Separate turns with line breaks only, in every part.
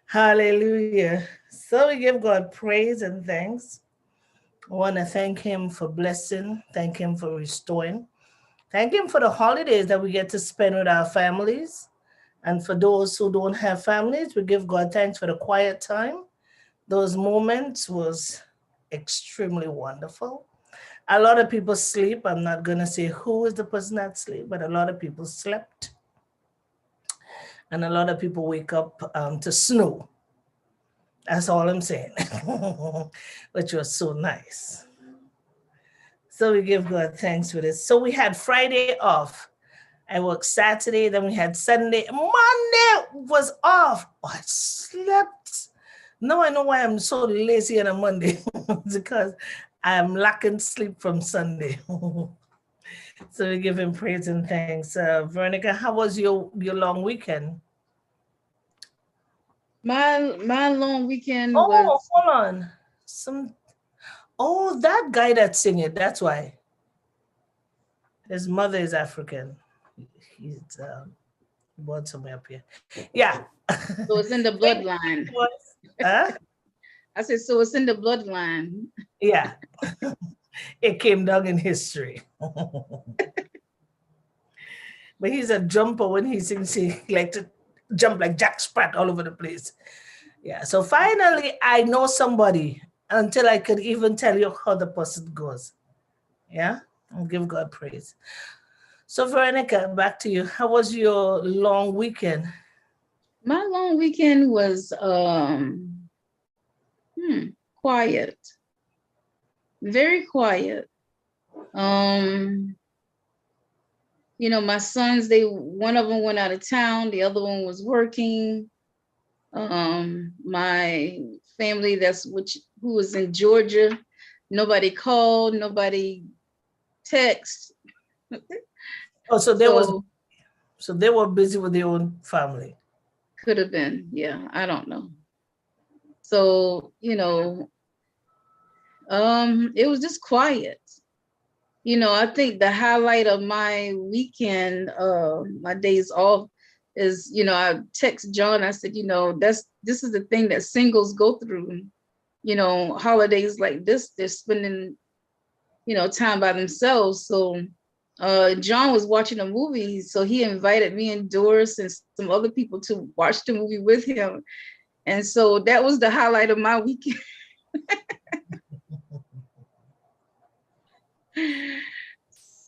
Hallelujah. So we give God praise and thanks. I want to thank Him for blessing, thank Him for restoring, thank Him for the holidays that we get to spend with our families. And for those who don't have families, we give God thanks for the quiet time. Those moments was extremely wonderful. A lot of people sleep. I'm not going to say who is the person that sleep, but a lot of people slept. And a lot of people wake up to snooze. That's all I'm saying, which was so nice. So we give God thanks for this. So we had Friday off. I worked Saturday, then we had Sunday. Monday was off. Oh, I slept. Now I know why I'm so lazy on a Monday. Because I'm lacking sleep from Sunday. So we give him praise and thanks. Veronica, how was your long weekend?
My long weekend
Oh,
was
hold on. Some that guy that sing it, that's why. His mother is African. He's born somewhere up here. Yeah.
so it's in the bloodline.
Huh?
I said so it's in the bloodline.
Yeah. It came down in history. But he's a jumper when he sings. He like to jump like Jack Sprat all over the place. Yeah. So finally, I know somebody until I could even tell you how the person goes. Yeah. I'll give God praise. So Veronica, back to you. How was your long weekend?
My long weekend was quiet, very quiet. Um, my sons, one of them went out of town, the other one was working. My family who was in Georgia, nobody called, nobody text.
Oh,
So
so they were busy with their own family.
could have been, yeah, I don't know. So, it was just quiet. I think the highlight of my weekend, my days off is, I text John, I said, this is the thing that singles go through, holidays like this, they're spending, time by themselves. So John was watching a movie, so he invited me and Doris and some other people to watch the movie with him. And so that was the highlight of my weekend.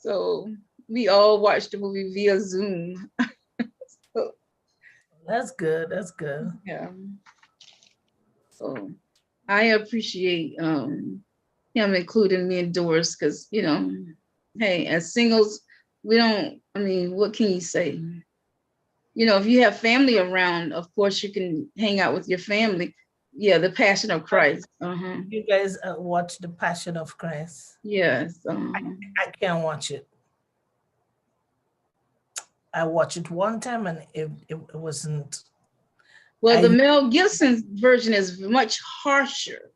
So we all watched the movie via Zoom. So,
That's good. That's good.
yeah. So I appreciate him including me and Doris because, hey, as singles, we don't, I mean, what can you say? If you have family around, of course you can hang out with your family. Yeah, the Passion of Christ. Uh-huh.
You guys watch The Passion of Christ.
Yes.
I can't watch it. I watched it one time and it wasn't.
Well, the
I
Mel Gibson version is much harsher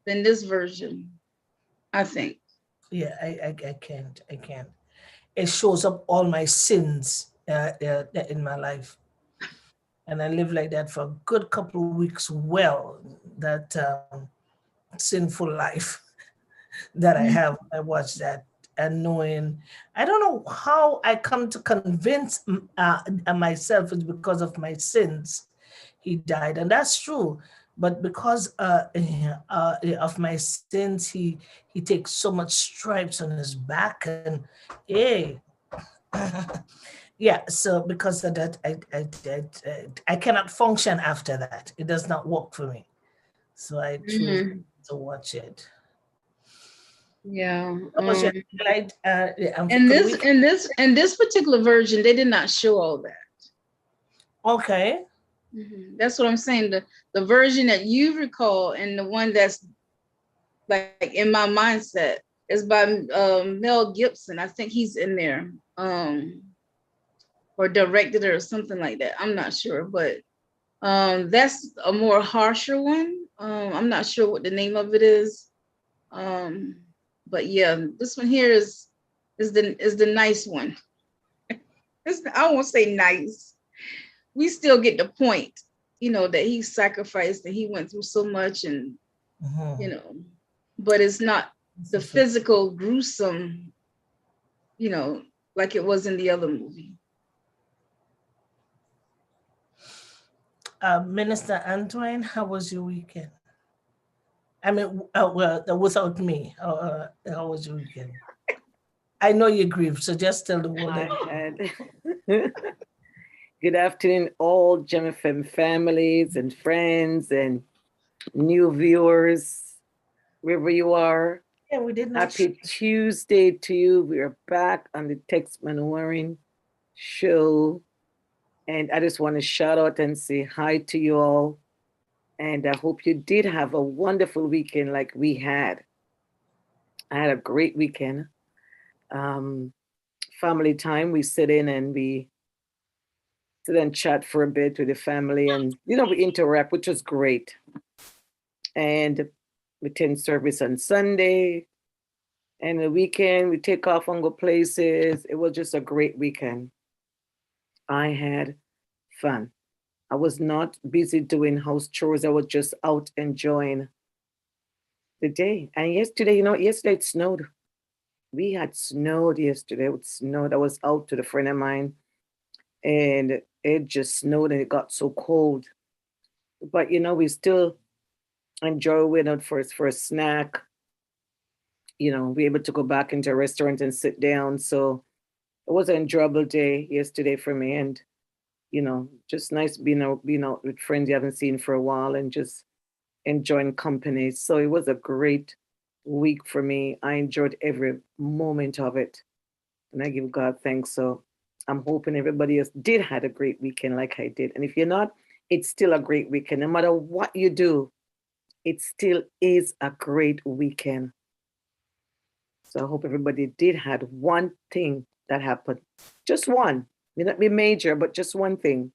than this version, I think.
yeah, I can't. I can't. It shows up all my sins in my life, and I lived like that for a good couple of weeks. Well, that sinful life that I have, I watched that and knowing. I don't know how I come to convince myself it's because of my sins he died, and that's true. But because of my sins, he takes so much stripes on his back, and hey, yeah. So because of that, I cannot function after that. It does not work for me. So I choose
Mhm.
to watch it.
Yeah.
What was your highlight
And
for the
this
week?
and this and this particular version, they did not show all that.
Okay.
That's what I'm saying. The version that you recall and the one that's like in my mindset is by Mel Gibson. I think he's in there, or directed it or something like that. I'm not sure, but that's a more harsher one. I'm not sure what the name of it is. Um, but yeah, this one here is the nice one. I won't say nice. we still get the point, that he sacrificed and he went through so much, and you
Mhm.
know, but it's not
This
the
is so-
physical gruesome, you know, like it was in the other movie.
Minister Antoine, how was your weekend? I mean, well, without me, how was your weekend? I know you grieved, so just tell the world
I
that.
had good afternoon, all Gemfm families and friends and new viewers, wherever you are.
Yeah, we did not.
Happy Tuesday to you. We are back on the Tex Manwaring show. And I just want to shout out and say hi to you all. And I hope you did have a wonderful weekend like we had. I had a great weekend. Um, Family time. We sit in and we sit and chat for a bit with the family, and we interact, which was great. And we attend service on Sunday, and the weekend we take off and go places. It was just a great weekend. I had fun. I was not busy doing house chores. I was just out enjoying the day. And yesterday, yesterday it snowed. We had snowed yesterday. It snowed. I was out with a friend of mine, and it just snowed and it got so cold. But we still enjoy going out for a snack. Be able to go back into a restaurant and sit down. So it was an enjoyable day yesterday for me, and just nice being out with friends you haven't seen for a while and just enjoying company. So it was a great week for me. I enjoyed every moment of it, and I give God thanks. So I'm hoping everybody else did had a great weekend like I did. And if you're not, it's still a great weekend. No matter what you do, it still is a great weekend. So I hope everybody did had one thing that happened. Just one. May not be major, but just one thing.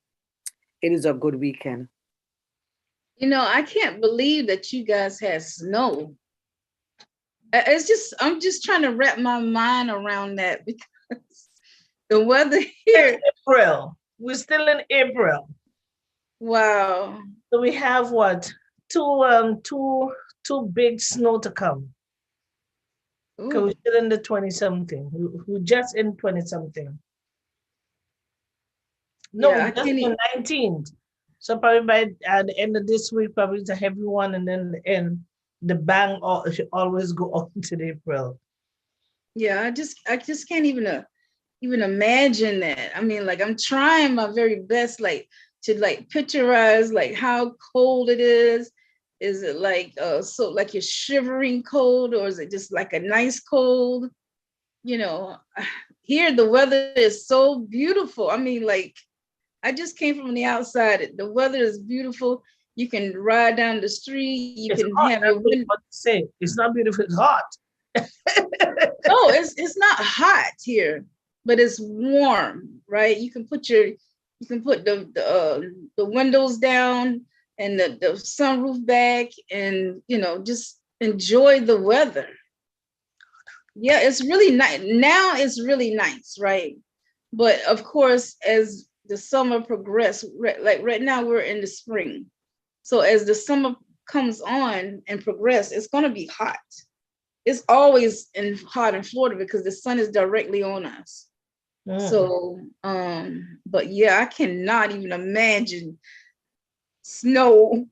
It is a good weekend.
I can't believe that you guys had snow. I'm just trying to wrap my mind around that because the weather here,
April. We're still in April.
wow.
So we have what? Two big snow to come. Because we're
Ooh,
still in the 20 something. We just in 20 something. No,
yeah,
we
I
just
can't.
in 19th. So probably by at the end of this week, probably it's a heavy one, and then the end, the bang should always go on to April.
Yeah, I just can't even imagine that. I mean, like I'm trying my very best, like to like picturize like how cold it is. Is it like so like you're shivering cold, or is it just like a nice cold? You know, here the weather is so beautiful. I mean, like I just came from the outside. The weather is beautiful. You can ride down the street. You
It's
can
hot.
have your
That's what
window.
I say. It's not beautiful. It's hot.
No, it's not hot here, but it's warm, right? You can put the windows down and the sunroof back, and just enjoy the weather. Yeah, it's really nice. Now it's really nice, right? But of course, as the summer progresses, like right now we're in the spring. So as the summer comes on and progress, it's gonna be hot. It's always hot in Florida because the sun is directly on us.
Mm.
So, but yeah, I cannot even imagine snow,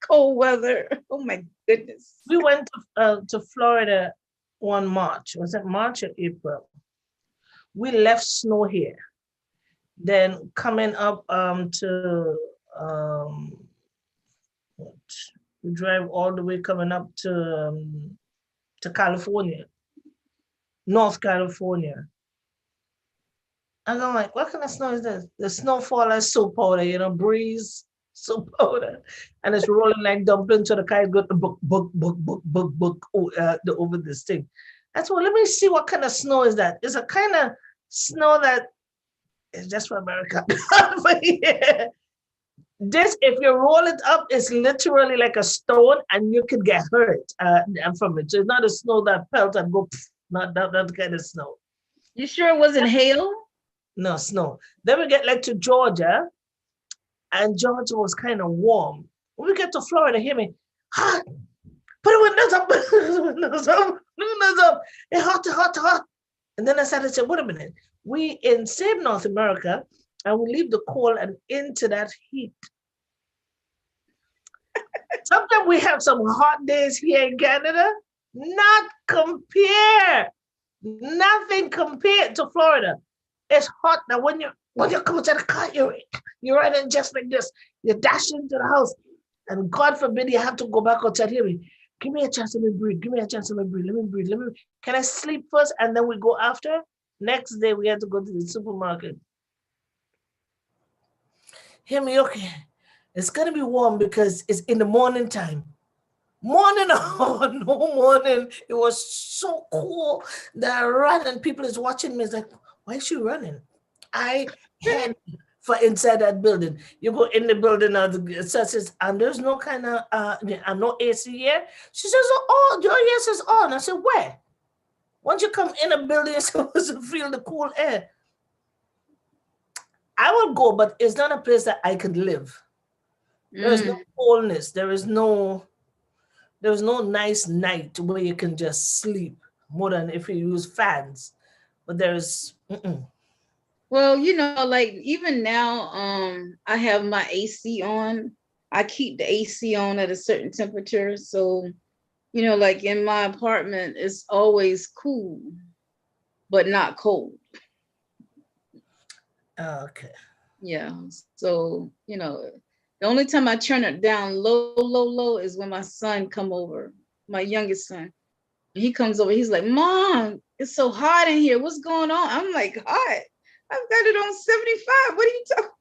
cold weather. Oh my goodness.
We went to Florida one March. Was it March or April? We left snow here. Then coming up to what? We drive all the way coming up to California, North California. And I'm like, what kind of snow is this? The snowfall is soap powder, breeze, soap powder. And it's rolling like dumpling to the car. It got the book over this thing. I said, well, let me see what kind of snow is that. It's a kind of snow that is just for America. But yeah, this, if you roll it up, it's literally like a stone and you could get hurt from it. So it's not a snow that pelt and go, pff, not that kind of snow.
You sure it wasn't hail?
No, snow. Then we get like to Georgia. and Georgia was kind of warm. When we get to Florida, hear me, hot. Put the windows up, put the windows up, the windows up. It's hot, hot, hot. And then I started to say, wait a minute. We in same North America, and we leave the cold and into that heat. Sometimes we have some hot days here in Canada. Not compare. Nothing compared to Florida. It's hot now. When you come to the car, you're running just like this. You dash into the house, and God forbid you have to go back outside. Here, give me a chance. Let me breathe. Give me a chance. Let me breathe. Let me breathe. Can I sleep first and then we go after? Next day we had to go to the supermarket. Hear me, okay? It's gonna be warm because it's in the morning time. Morning, oh no morning. It was so cool that I ran and people is watching me. It's like, why is she running? I had for inside that building. You go in the building now, the says, and there's no kind of no AC here. She says, oh, your AC is on. I said, where? Once you come in a building, you're supposed to feel the cool air. I will go, but it's not a place that I could live. There is no coolness. There is no nice night where you can just sleep more than if you use fans. But there's
Well, like even now, I have my AC on. I keep the AC on at a certain temperature. So, like in my apartment, it's always cool, but not cold.
okay.
Yeah. So, the only time I turn it down low, low, low is when my son come over, my youngest son. He comes over, he's like, Mom, it's so hot in here. What's going on? I'm like, hot. I've got it on 75. What are you talking?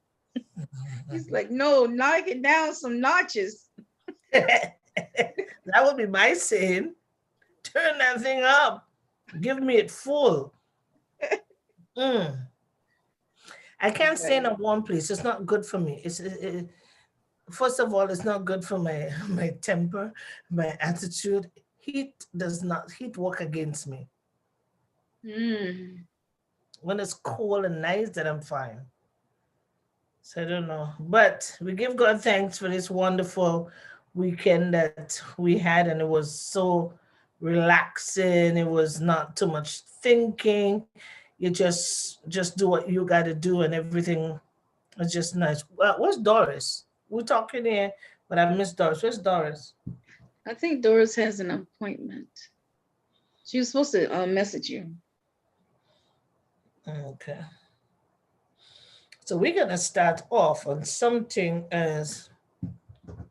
He's like, no, knock it down some notches.
That would be my sin. Turn that thing up. Give me it full. I can't stay in a warm place. It's not good for me. First of all, it's not good for my temper, my attitude. Heat work against me. When it's cold and nice, then I'm fine. So I don't know. But we give God thanks for this wonderful weekend that we had, and it was so relaxing. It was not too much thinking. You just do what you got to do, and everything was just nice. Where's Doris? We're talking here, but I miss Doris. Where's Doris?
I think Doris has an appointment. She was supposed to message you.
Okay. So we're gonna start off on something as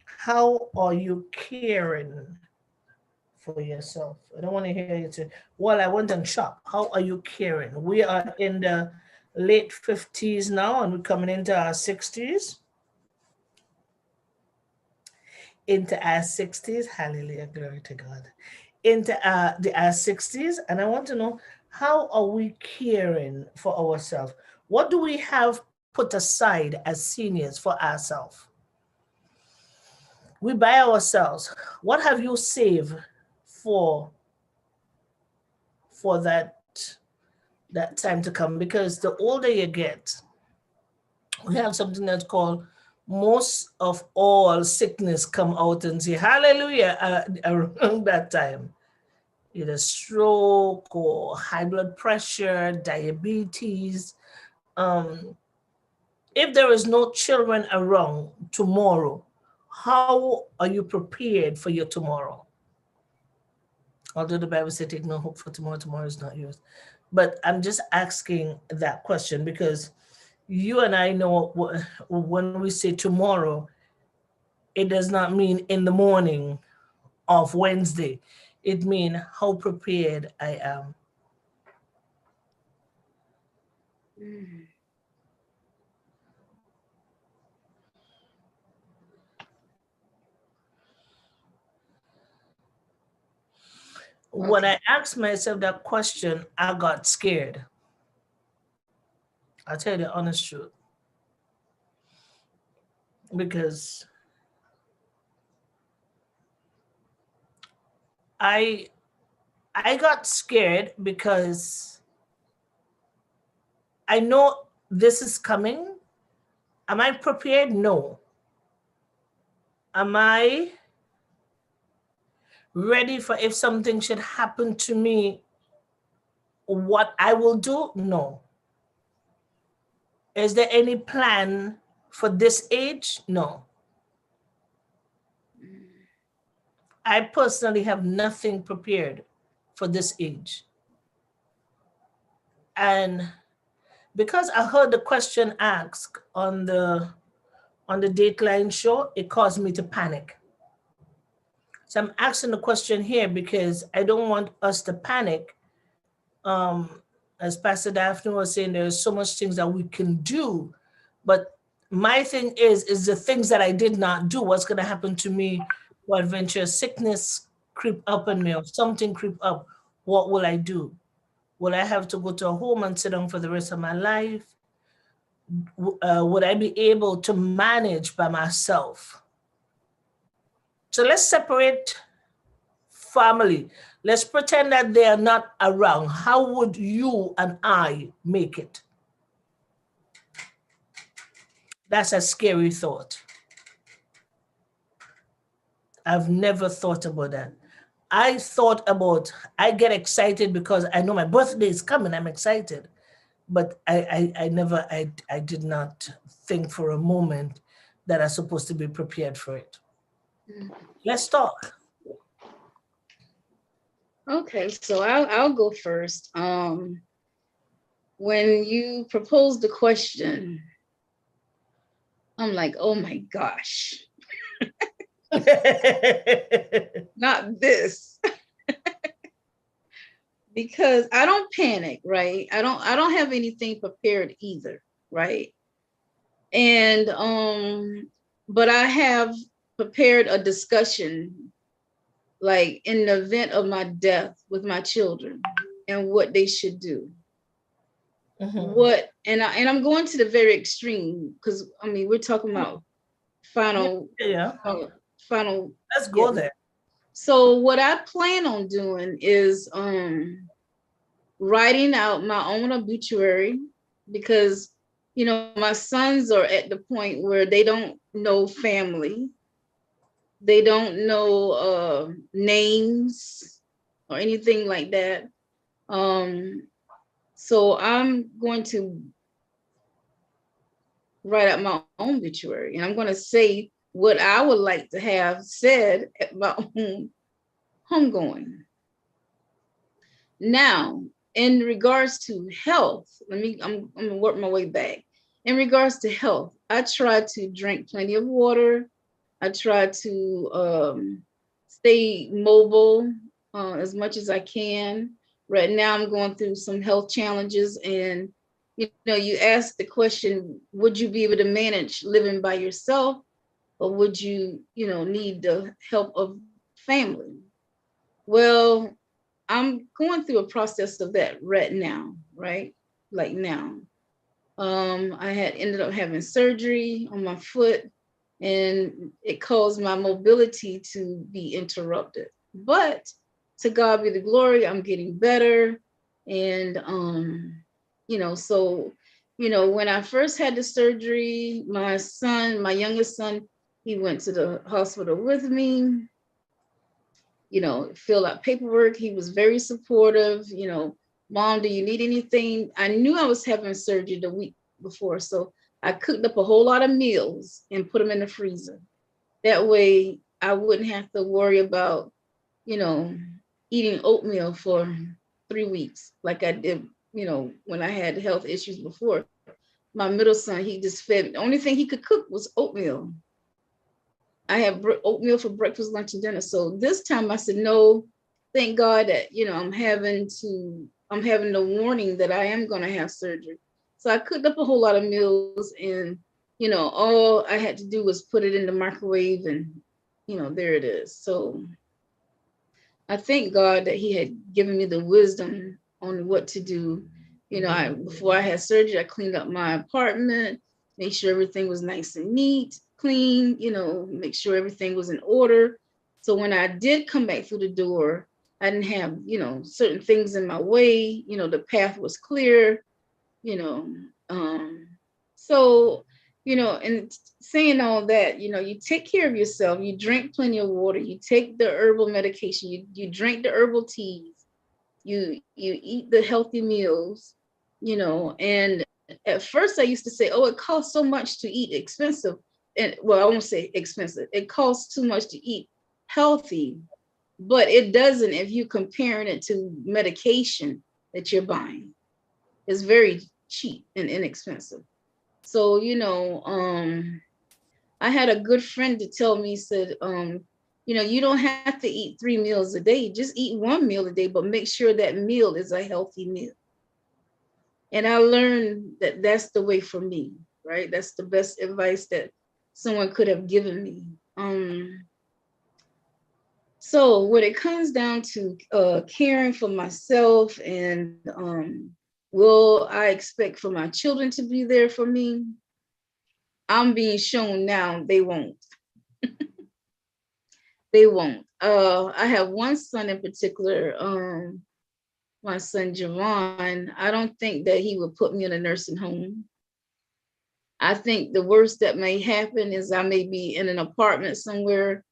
how are you caring for yourself? I don't want to hear you say, well, I went and shop. How are you caring? We are in the late 50s now and we're coming into our 60s. Into our 60s. Hallelujah, glory to God. Into our 60s. And I want to know, how are we caring for ourselves? What do we have put aside as seniors for ourselves? We buy ourselves. What have you saved for that time to come? Because the older you get, we have something that's called most of all sickness come out and say hallelujah around that time. Either stroke or high blood pressure, diabetes. If there is no children around tomorrow, how are you prepared for your tomorrow? Although the Bible said, take no hope for tomorrow, tomorrow is not yours. But I'm just asking that question because you and I know when we say tomorrow, it does not mean in the morning of Wednesday. It means how prepared I am. When I asked myself that question, I got scared. I'll tell you the honest truth. Because I got scared because I know this is coming Am I prepared? No. Am I ready for if something should happen to me, what I will do? No. Is there any plan for this age? No. I personally have nothing prepared for this age. And because I heard the question asked on the Dateline show, it caused me to panic. So I'm asking the question here because I don't want us to panic. As Pastor Daphne was saying, there's so much things that we can do, but my thing is the things that I did not do. What's going to happen to me? What adventure sickness creep up on me, or something creep up? What will I do? Will I have to go to a home and sit down for the rest of my life? Would I be able to manage by myself? So let's separate family. Let's pretend that they are not around. How would you and I make it? That's a scary thought. I've never thought about that. I get excited because I know my birthday is coming. I'm excited. But I did not think for a moment that I'm supposed to be prepared for it. Let's talk.
Okay, so I'll go first. When you proposed the question, I'm like, oh my gosh, not this. Because I don't panic, right? I don't have anything prepared either, right? And but I have prepared a discussion, like in the event of my death, with my children and what they should do. What and I'm going to the very extreme, because I mean we're talking about final. Final.
Let's go there.
So what I plan on doing is writing out my own obituary, because you know my sons are at the point where they don't know family, they don't know names or anything like that. So I'm going to write out my own obituary, and I'm going to say what I would like to have said at my own homegoing. Now, in regards to health, I'm gonna work my way back. In regards to health, I try to drink plenty of water. I try to stay mobile as much as I can. Right now, I'm going through some health challenges, and you know, you ask the question: would you be able to manage living by yourself, or would you, you know, need the help of family? Well, I'm going through a process of that right now, right? Like now. I had ended up having surgery on my foot, and it caused my mobility to be interrupted. But to God be the glory, I'm getting better. And you know, so you know, when I first had the surgery, my son, my youngest son, he went to the hospital with me, you know, fill out paperwork. He was very supportive. You know, Mom, do you need anything? I knew I was having surgery the week before, so I cooked up a whole lot of meals and put them in the freezer. That way I wouldn't have to worry about, you know, eating oatmeal for 3 weeks like I did, you know, when I had health issues before. My middle son, he just fed, the only thing he could cook was oatmeal. I had oatmeal for breakfast, lunch, and dinner. So this time I said, no, thank God that, you know, I'm having the warning that I am going to have surgery. So I cooked up a whole lot of meals, and, you know, all I had to do was put it in the microwave, and, you know, there it is. So I thank God that he had given me the wisdom on what to do. You know, before I had surgery, I cleaned up my apartment, made sure everything was nice and neat, clean, you know, make sure everything was in order. So when I did come back through the door, I didn't have, you know, certain things in my way, you know, the path was clear, you know. So And saying all that, you take care of yourself, you drink plenty of water, you take the herbal medication, you drink the herbal teas, you eat the healthy meals, and at first I used to say, oh, it costs so much to eat expensive. And well, I won't say expensive, it costs too much to eat healthy, but it doesn't if you're comparing it to medication that you're buying. It's very cheap and inexpensive. So, I had a good friend to tell me, said, you don't have to eat 3 meals a day. Just eat 1 meal a day, but make sure that meal is a healthy meal. And I learned that that's the way for me, right? That's the best advice that someone could have given me. So when it comes down to caring for myself and will I expect for my children to be there for me? I'm being shown now they won't. They won't. I have one son in particular, my son Javon. I don't think that he would put me in a nursing home. I think the worst that may happen is I may be in an apartment somewhere,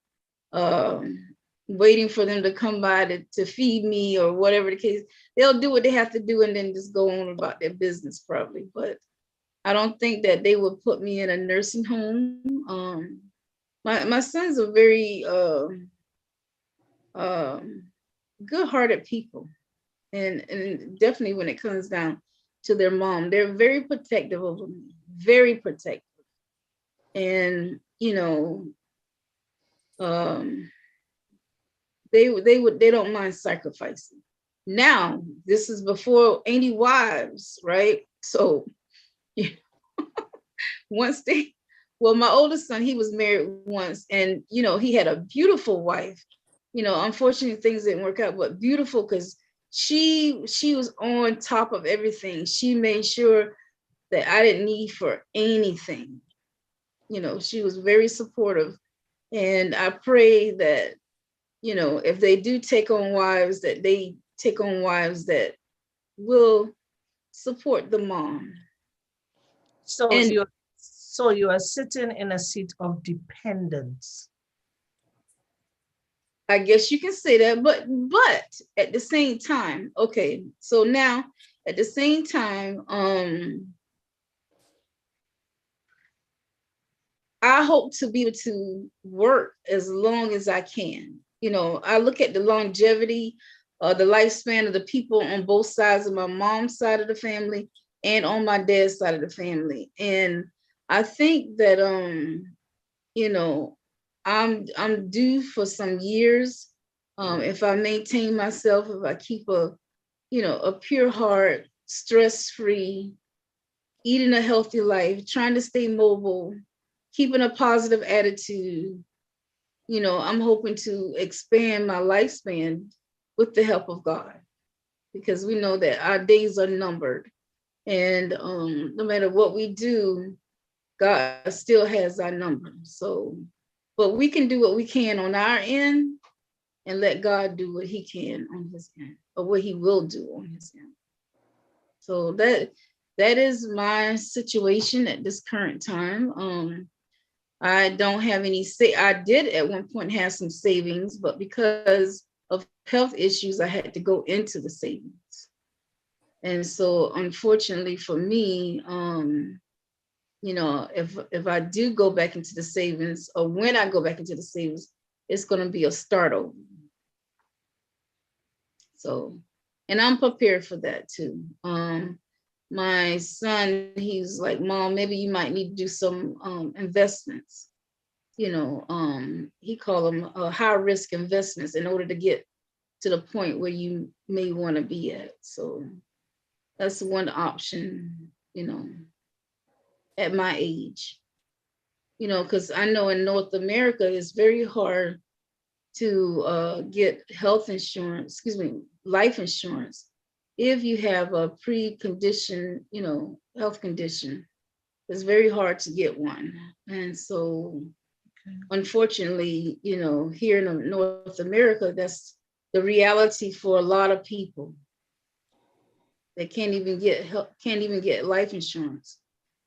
waiting for them to come by to feed me or whatever the case. They'll do what they have to do and then just go on about their business probably. But I don't think that they would put me in a nursing home. My sons are very good-hearted people, and definitely when it comes down to their mom, they're very protective of me, very protective, and um, they don't mind sacrificing. Now, this is before any wives, right? So once they, well, my oldest son, he was married once, and he had a beautiful wife. Unfortunately, things didn't work out, but beautiful because she was on top of everything. She made sure that I didn't need for anything. She was very supportive, and I pray that if they do take on wives, that they take on wives that will support the mom.
So
And
you are sitting in a seat of dependence.
I guess you can say that, but at the same time, okay, so now at the same time, I hope to be able to work as long as I can. I look at the longevity, the lifespan of the people on both sides of my mom's side of the family and on my dad's side of the family. And I think that you know, I'm due for some years. If I maintain myself, if I keep a pure heart, stress-free, eating a healthy life, trying to stay mobile, keeping a positive attitude, I'm hoping to expand my lifespan with the help of God, because we know that our days are numbered. And no matter what we do, God still has our number. So, but we can do what we can on our end and let God do what he can on his end, or what he will do on his end. So that is my situation at this current time. I don't have any I did at one point have some savings, but because of health issues, I had to go into the savings. And so unfortunately for me, if I do go back into the savings, or when I go back into the savings, it's going to be a start over. So, and I'm prepared for that too. My son, he's like, Mom, maybe you might need to do some investments. He called them high risk investments in order to get to the point where you may want to be at. So that's one option, at my age. Because I know in North America, it's very hard to get life insurance if you have a pre-condition, health condition. It's very hard to get one. And so, unfortunately, here in North America, that's the reality for a lot of people. They can't even get life insurance.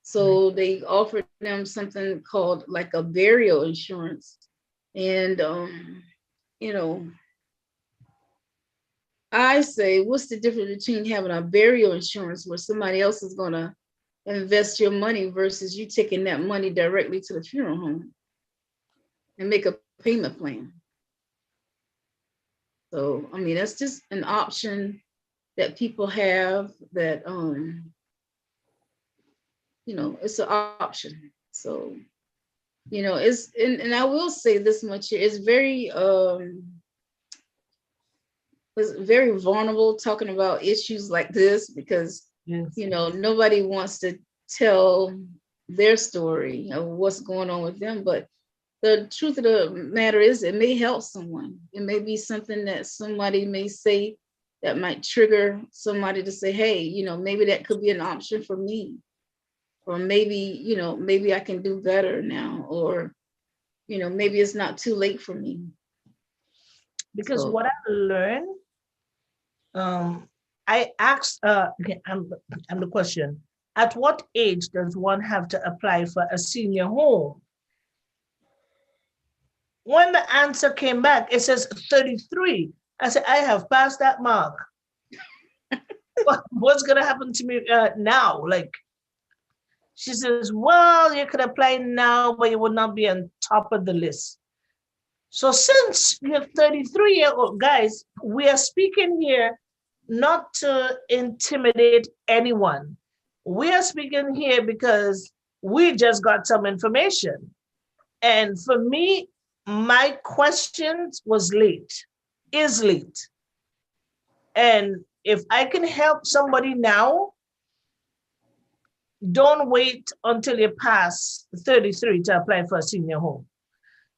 So they offered them something called like a burial insurance. And, you know, I say, what's the difference between having a burial insurance where somebody else is going to invest your money versus you taking that money directly to the funeral home and make a payment plan? So, I mean, that's just an option that people have that, you know, it's an option. So, you know, and I will say this much here, it's very vulnerable talking about issues like this because,
Yes.
you know, nobody wants to tell their story of what's going on with them. But the truth of the matter is it may help someone. It may be something that somebody may say that might trigger somebody to say, hey, you know, maybe that could be an option for me. Or maybe, you know, maybe I can do better now. Or, you know, maybe it's not too late for me.
Because
So
what I learned, I asked, okay, I'm the question. At what age does one have to apply for a senior home? When the answer came back, it says 33. I said, I have passed that mark. What's going to happen to me now? Like, she says, well, you could apply now, but you would not be on top of the list. So since you're 33-year-old, guys, we are speaking here not to intimidate anyone. We are speaking here because we just got some information. And for me, my questions was late, is late. And if I can help somebody now, don't wait until you pass 33 to apply for a senior home.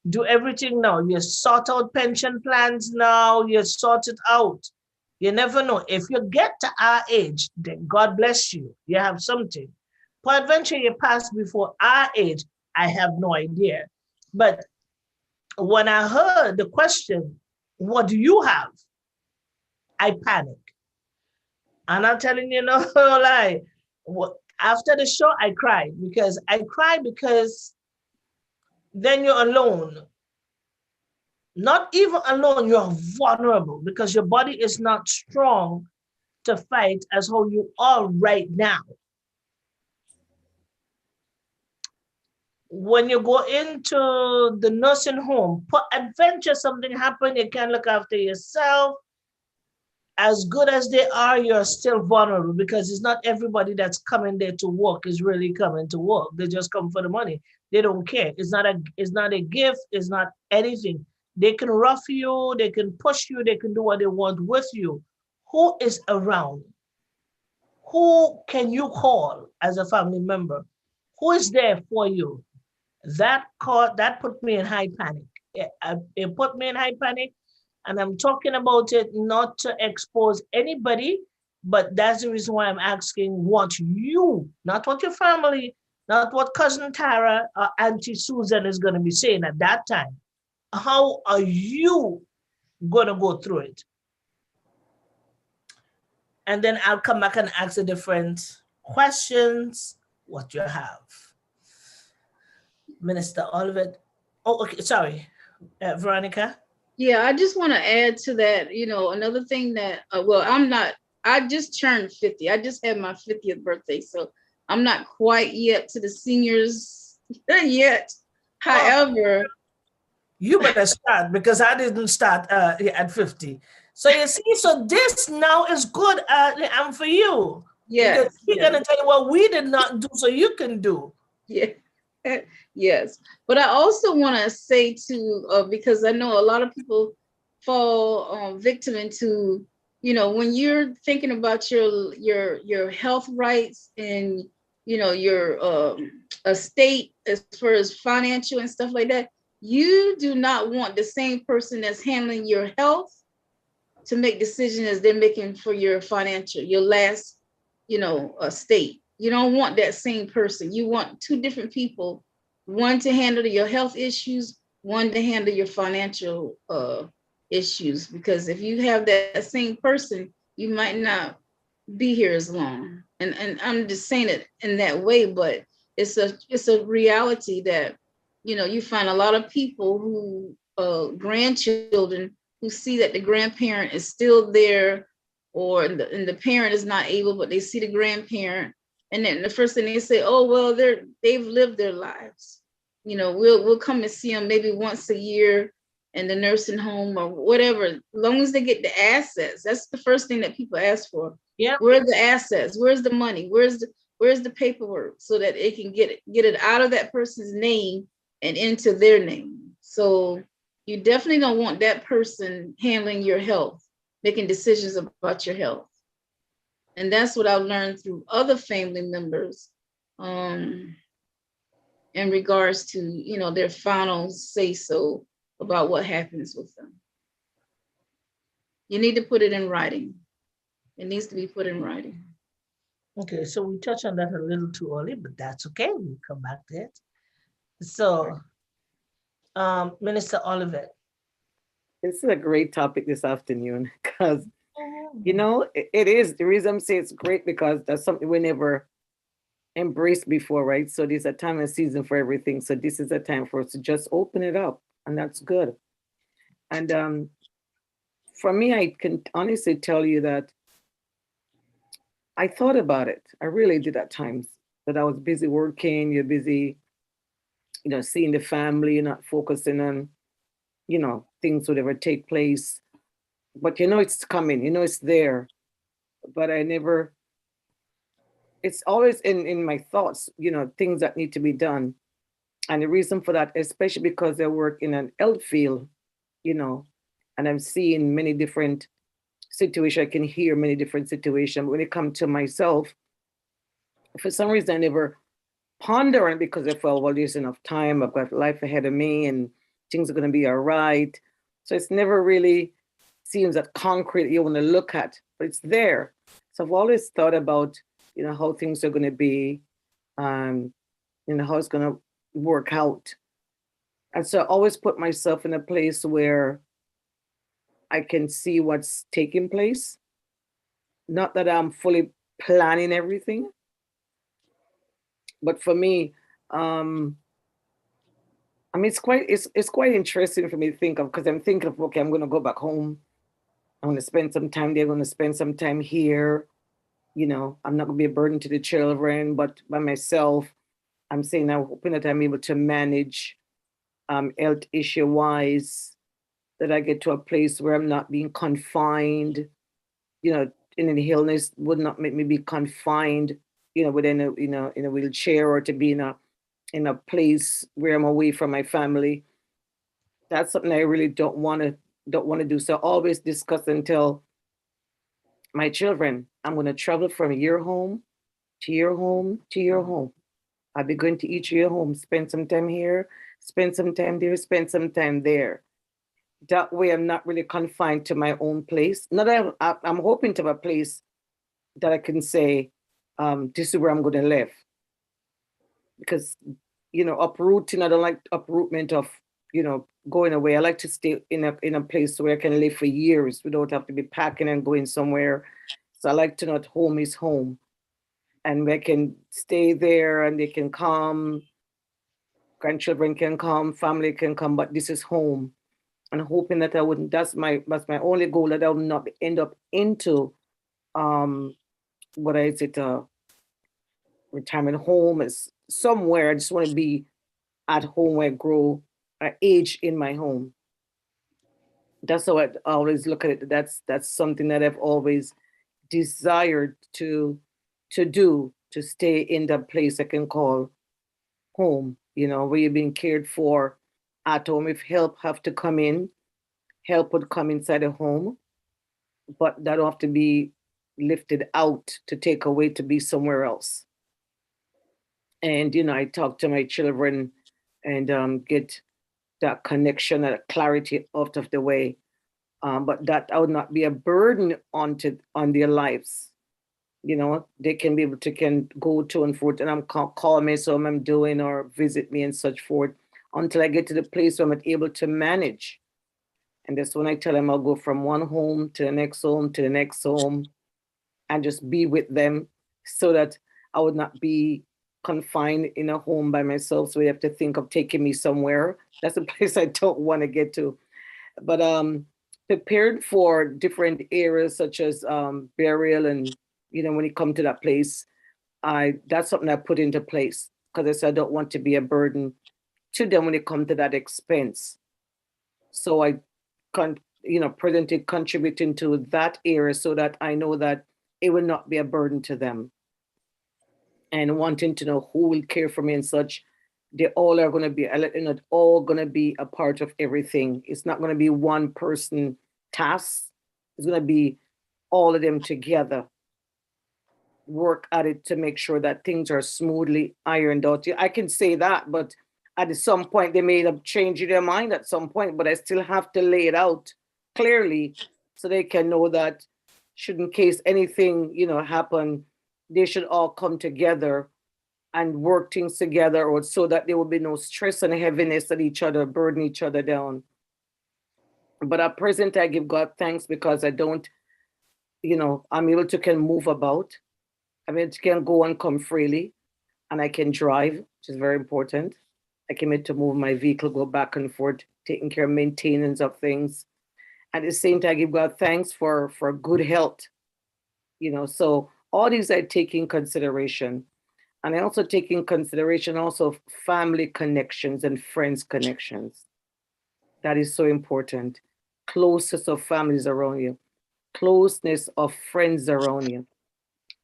Do everything now. You sort out pension plans now, you sort it out. You never know. If you get to our age, then God bless you. You have something. Peradventure you pass before our age, I have no idea. But when I heard the question, what do you have? I panic. And I'm telling you no lie. After the show, I cried because then you're alone. Not even alone, you're vulnerable because your body is not strong to fight as how you are right now. When you go into the nursing home, adventure, something happen, you can't look after yourself. As good as they are, you're still vulnerable because it's not everybody that's coming there to work is really coming to work. They just come for the money. They don't care. It's not a gift, it's not anything. They can rough you, they can push you, they can do what they want with you. Who is around? Who can you call as a family member? Who is there for you? That put me in high panic. It put me in high panic, and I'm talking about it not to expose anybody, but that's the reason why I'm asking what you, not what your family, not what cousin Tara or Auntie Susan is going to be saying at that time. How are you going to go through it? And then I'll come back and ask the different questions, what you have. Minister Olivet. Oh, okay, sorry. Veronica?
yeah, I just want to add to that, you know, another thing that, I just turned 50. I just had my 50th birthday. So I'm not quite yet to the seniors yet. However,
you better start because I didn't start at 50. So you see, so this now is good and for you.
yes,
Because we're going to tell you what we did not do so you can do.
yeah. Yes, but I also want to say too, because I know a lot of people fall victim into, you know, when you're thinking about your health rights and, you know, your estate as far as financial and stuff like that, you do not want the same person that's handling your health to make decisions as they're making for your financial, your last, you know, estate. You don't want that same person. You want two different people, one to handle your health issues, one to handle your financial issues. Because if you have that same person, you might not be here as long. And I'm just saying it in that way, but it's a reality that, you know, you find a lot of people who grandchildren who see that the grandparent is still there, or and the parent is not able, but they see the grandparent, and then the first thing they say, oh well, they've lived their lives. You know, we'll come and see them maybe once a year in the nursing home or whatever. As long as they get the assets, that's the first thing that people ask for.
Yeah.
Where are the assets? Where's the money? Where's the paperwork, so that it can get it out of that person's name and into their name. So you definitely don't want that person handling your health, making decisions about your health. And that's what I've learned through other family members, in regards to, you know, their final say so about what happens with them. You need to put it in writing. It needs to be put in writing.
Okay, so we touched on that a little too early, but that's okay. We'll come back to it. So, Minister Olivet.
This is a great topic this afternoon because, you know, it is. The reason I'm saying it's great because that's something we never embraced before, right? So there's a time and season for everything. So this is a time for us to just open it up, and that's good. And for me, I can honestly tell you that I thought about it. I really did at times, that I was busy working, you're busy, you know, seeing the family, you're not focusing on, you know, things would ever take place. But you know it's coming, you know it's there. But I never, it's always in my thoughts, you know, things that need to be done. And the reason for that, especially because I work in an health field, you know, and I'm seeing many different situations, I can hear many different situations. When it comes to myself, for some reason I never ponder on it because I felt, well, there's enough time, I've got life ahead of me and things are going to be all right. So it's never really seems that concrete you want to look at, but it's there. So I've always thought about, you know, how things are going to be, um, you know, how it's going to work out. And so I always put myself in a place where I can see what's taking place. Not that I'm fully planning everything, but for me, um, I mean, it's quite interesting for me to think of because I'm thinking of, okay, I'm going to go back home. I'm going to spend some time there. I'm going to spend some time here. You know, I'm not going to be a burden to the children, but by myself, I'm saying I'm hoping that I'm able to manage health issue wise, that I get to a place where I'm not being confined, you know, in an illness would not make me be confined, you know, within a, you know, in a wheelchair or to be in a place where I'm away from my family. That's something I really don't want to do. So I always discuss and tell my children, I'm going to travel from your home to your home to your home. I'll be going to each of your homes, spend some time here, spend some time there, spend some time there. That way, I'm not really confined to my own place. Not that I'm hoping to have a place that I can say, this is where I'm going to live. Because, you know, uprooting, I don't like uprootment of, you know, going away. I like to stay in a place where I can live for years without have to be packing and going somewhere. So I like to know that home is home. And I can stay there and they can come, grandchildren can come, family can come, but this is home. And hoping that I wouldn't, that's my only goal, that I will not end up into what is it, retirement home is somewhere. I just want to be at home where I grow, I age in my home. That's how I always look at it. That's something that I've always desired to do, to stay in that place I can call home, you know, where you're being cared for at home. If help have to come in, help would come inside a home, but that don't have to be lifted out to take away to be somewhere else. And, you know, I talk to my children and get that connection, that clarity out of the way. But that I would not be a burden on their lives. You know, they can be able to can go to and forth, and call me, so I'm doing, or visit me and such forth, until I get to the place where I'm able to manage. And that's when I tell them I'll go from one home to the next home to the next home, and just be with them, so that I would not be confined in a home by myself, so we have to think of taking me somewhere. That's a place I don't want to get to. But prepared for different areas such as burial, and when you come to that place, I that's something I put into place because I said I don't want to be a burden to them when it comes to that expense. So I presented contributing to that area so that I know that it will not be a burden to them, and wanting to know who will care for me and such. They all are going to be, I let them know, all going to be a part of everything. It's not going to be one person task. It's going to be all of them together work at it to make sure that things are smoothly ironed out. Yeah, I can say that, but at some point they may have changed their mind at some point, but I still have to lay it out clearly so they can know that should in case anything, happen, they should all come together and work things together, or so that there will be no stress and heaviness at each other, burden each other down. But at present, I give God thanks because I don't, I'm able to can move about. I'm able to can go and come freely, and I can drive, which is very important. I can able to move my vehicle, go back and forth, taking care of maintenance of things. At the same time, I give God thanks for good health. So all these I take in consideration. And I also take in consideration also family connections and friends connections. That is so important. Closeness of families around you, closeness of friends around you,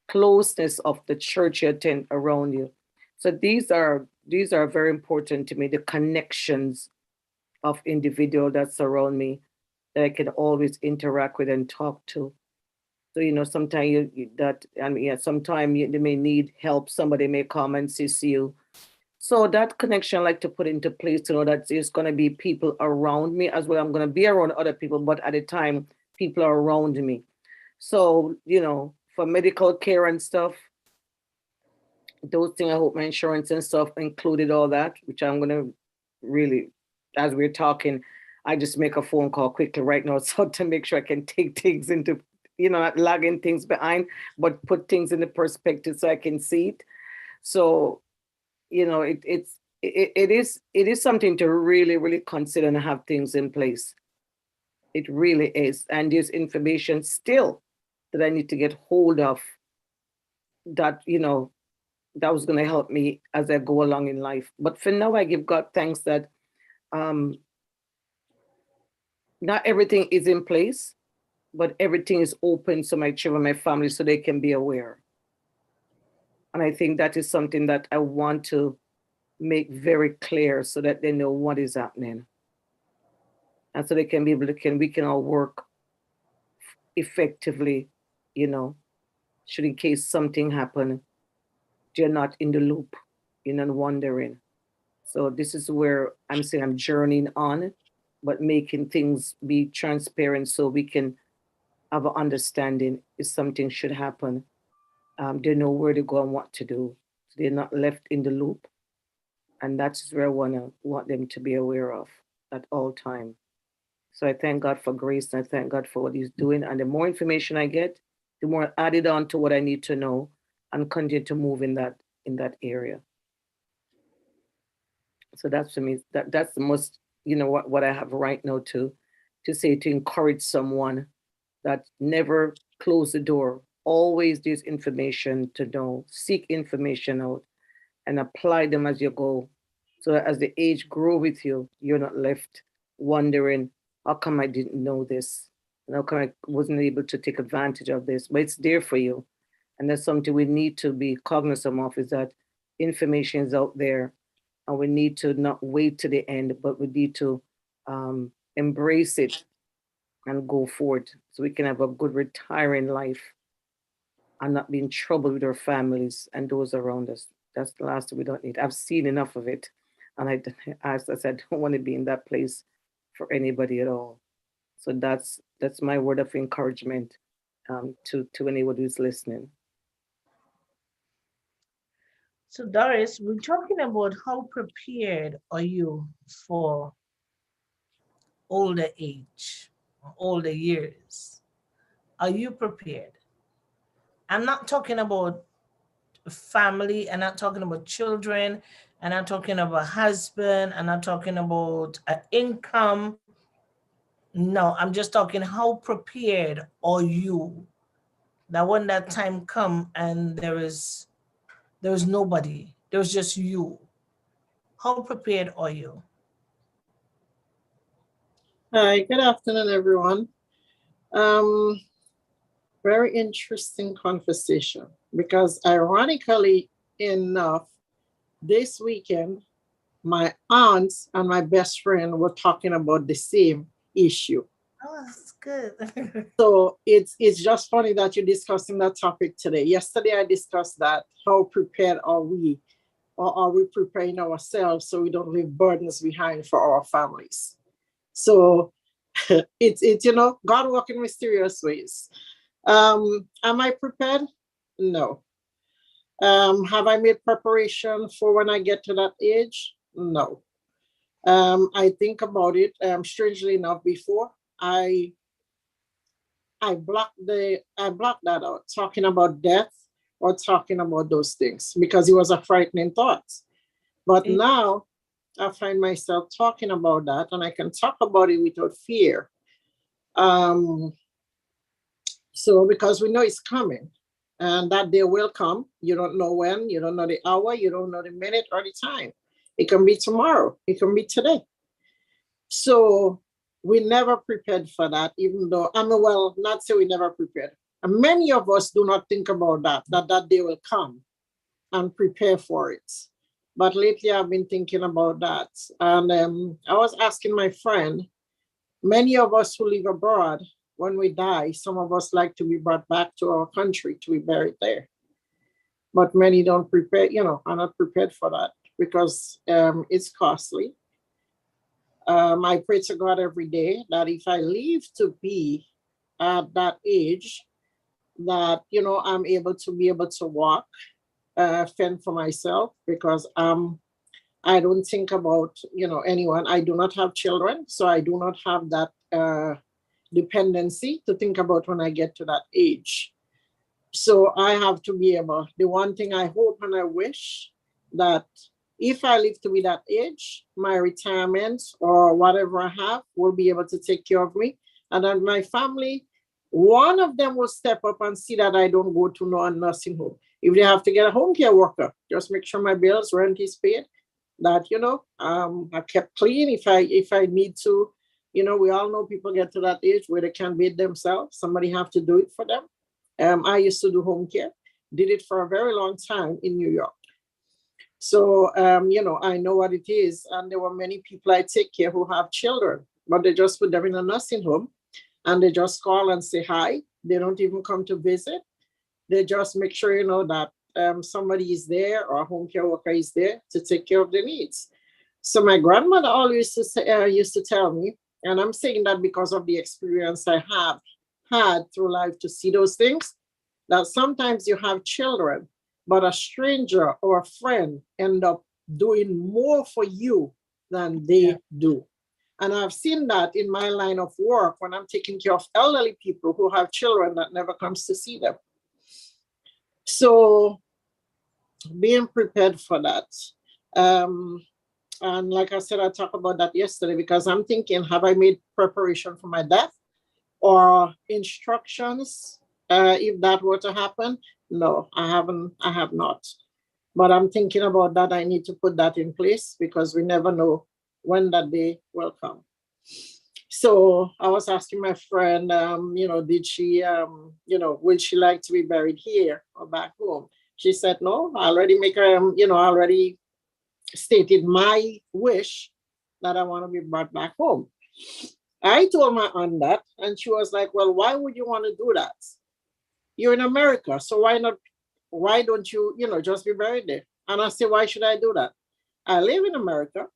closeness of the church you attend around you. So these are very important to me. The connections of individual that surround me that I can always interact with and talk to. So sometimes that, I mean, yeah, sometimes they may need help. Somebody may come and assist you. So that connection, I like to put into place to know that there's going to be people around me as well. I'm going to be around other people, but at the time, people are around me. So for medical care and stuff, those things, I hope my insurance and stuff included all that, which I'm going to really, as we're talking, I just make a phone call quickly right now so to make sure I can take things into, not lagging things behind, but put things in the perspective so I can see it. So, it is something to really, really consider and have things in place. It really is. And there's information still that I need to get hold of that, that was going to help me as I go along in life. But for now, I give God thanks that um, not everything is in place, but everything is open so my children, my family, so they can be aware. And I think that is something that I want to make very clear so that they know what is happening. And so they can be able to, we can all work effectively, you know, should in case something happen, they're not in the loop, and wondering. So this is where I'm saying I'm journeying on, but making things be transparent so we can have an understanding if something should happen. They know where to go and what to do. So they're not left in the loop. And that's where I want them to be aware of at all time. So I thank God for grace and I thank God for what He's doing. And the more information I get, the more I add it on to what I need to know and continue to move in that area. So that's for me. That's the most, what I have right now to say, to encourage someone that never close the door. Always there's information to know. Seek information out and apply them as you go. So that as the age grow with you, you're not left wondering, how come I didn't know this? And how come I wasn't able to take advantage of this? But it's there for you. And that's something we need to be cognizant of, is that information is out there and we need to not wait to the end, but we need to embrace it and go forward so we can have a good retiring life and not be in trouble with our families and those around us. That's the last thing we don't need. I've seen enough of it. And as I said, I don't want to be in that place for anybody at all. So that's my word of encouragement to anyone who's listening.
So, Doris, we're talking about how prepared are you for older age, older years? Are you prepared? I'm not talking about family, I'm not talking about children, I'm not talking about husband, I'm not talking about income. No, I'm just talking how prepared are you that when that time come and there is nobody, there's just you. How prepared are you?
Hi, good afternoon, everyone. Um, Very interesting conversation because, ironically enough, this weekend, my aunts and my best friend were talking about the same issue.
Oh, that's good.
So it's just funny that you're discussing that topic today. Yesterday, I discussed that. How prepared are we, or are we preparing ourselves so we don't leave burdens behind for our families? So it's God working mysterious ways. Am I prepared? No. Have I made preparation for when I get to that age? No. I think about it. Strangely enough, before I I blocked that out, talking about death or talking about those things because it was a frightening thought. But now I find myself talking about that, and I can talk about it without fear. Um, So, because we know it's coming and that day will come, you don't know when, you don't know the hour, you don't know the minute or the time. It can be tomorrow, it can be today. So, we never prepared for that, even though, well, not say we never prepared. And many of us do not think about that day will come and prepare for it. But lately, I've been thinking about that. And I was asking my friend, many of us who live abroad, when we die, some of us like to be brought back to our country to be buried there. But many don't prepare, are not prepared for that because it's costly. I pray to God every day that if I live to be at that age, that, I'm able to walk, fend for myself because I don't think about, anyone. I do not have children, so I do not have that dependency to think about when I get to that age. So I have to be able, the one thing I hope and I wish that if I live to be that age, my retirement or whatever I have will be able to take care of me. And then my family, one of them will step up and see that I don't go to no nursing home. If they have to get a home care worker, just make sure my bills, rent is paid. That I kept clean if I need to. We all know people get to that age where they can't bathe themselves. Somebody have to do it for them. I used to do home care, did it for a very long time in New York. So, I know what it is. And there were many people I take care who have children, but they just put them in a nursing home and they just call and say hi. They don't even come to visit. They just make sure, that somebody is there or a home care worker is there to take care of their needs. So my grandmother always used to tell me, and I'm saying that because of the experience I have had through life to see those things, that sometimes you have children, but a stranger or a friend end up doing more for you than they do. And I've seen that in my line of work when I'm taking care of elderly people who have children that never comes to see them. So being prepared for that. And like I said, I talked about that yesterday because I'm thinking, have I made preparation for my death or instructions if that were to happen? No, I haven't. I have not. But I'm thinking about that. I need to put that in place because we never know when that day will come. So I was asking my friend, did she, would she like to be buried here or back home? She said, no, I already already stated my wish that I want to be brought back home. I told my aunt that, and she was like, well, why would you want to do that? You're in America, so why not? Why don't you, just be buried there? And I said, why should I do that? I live in America,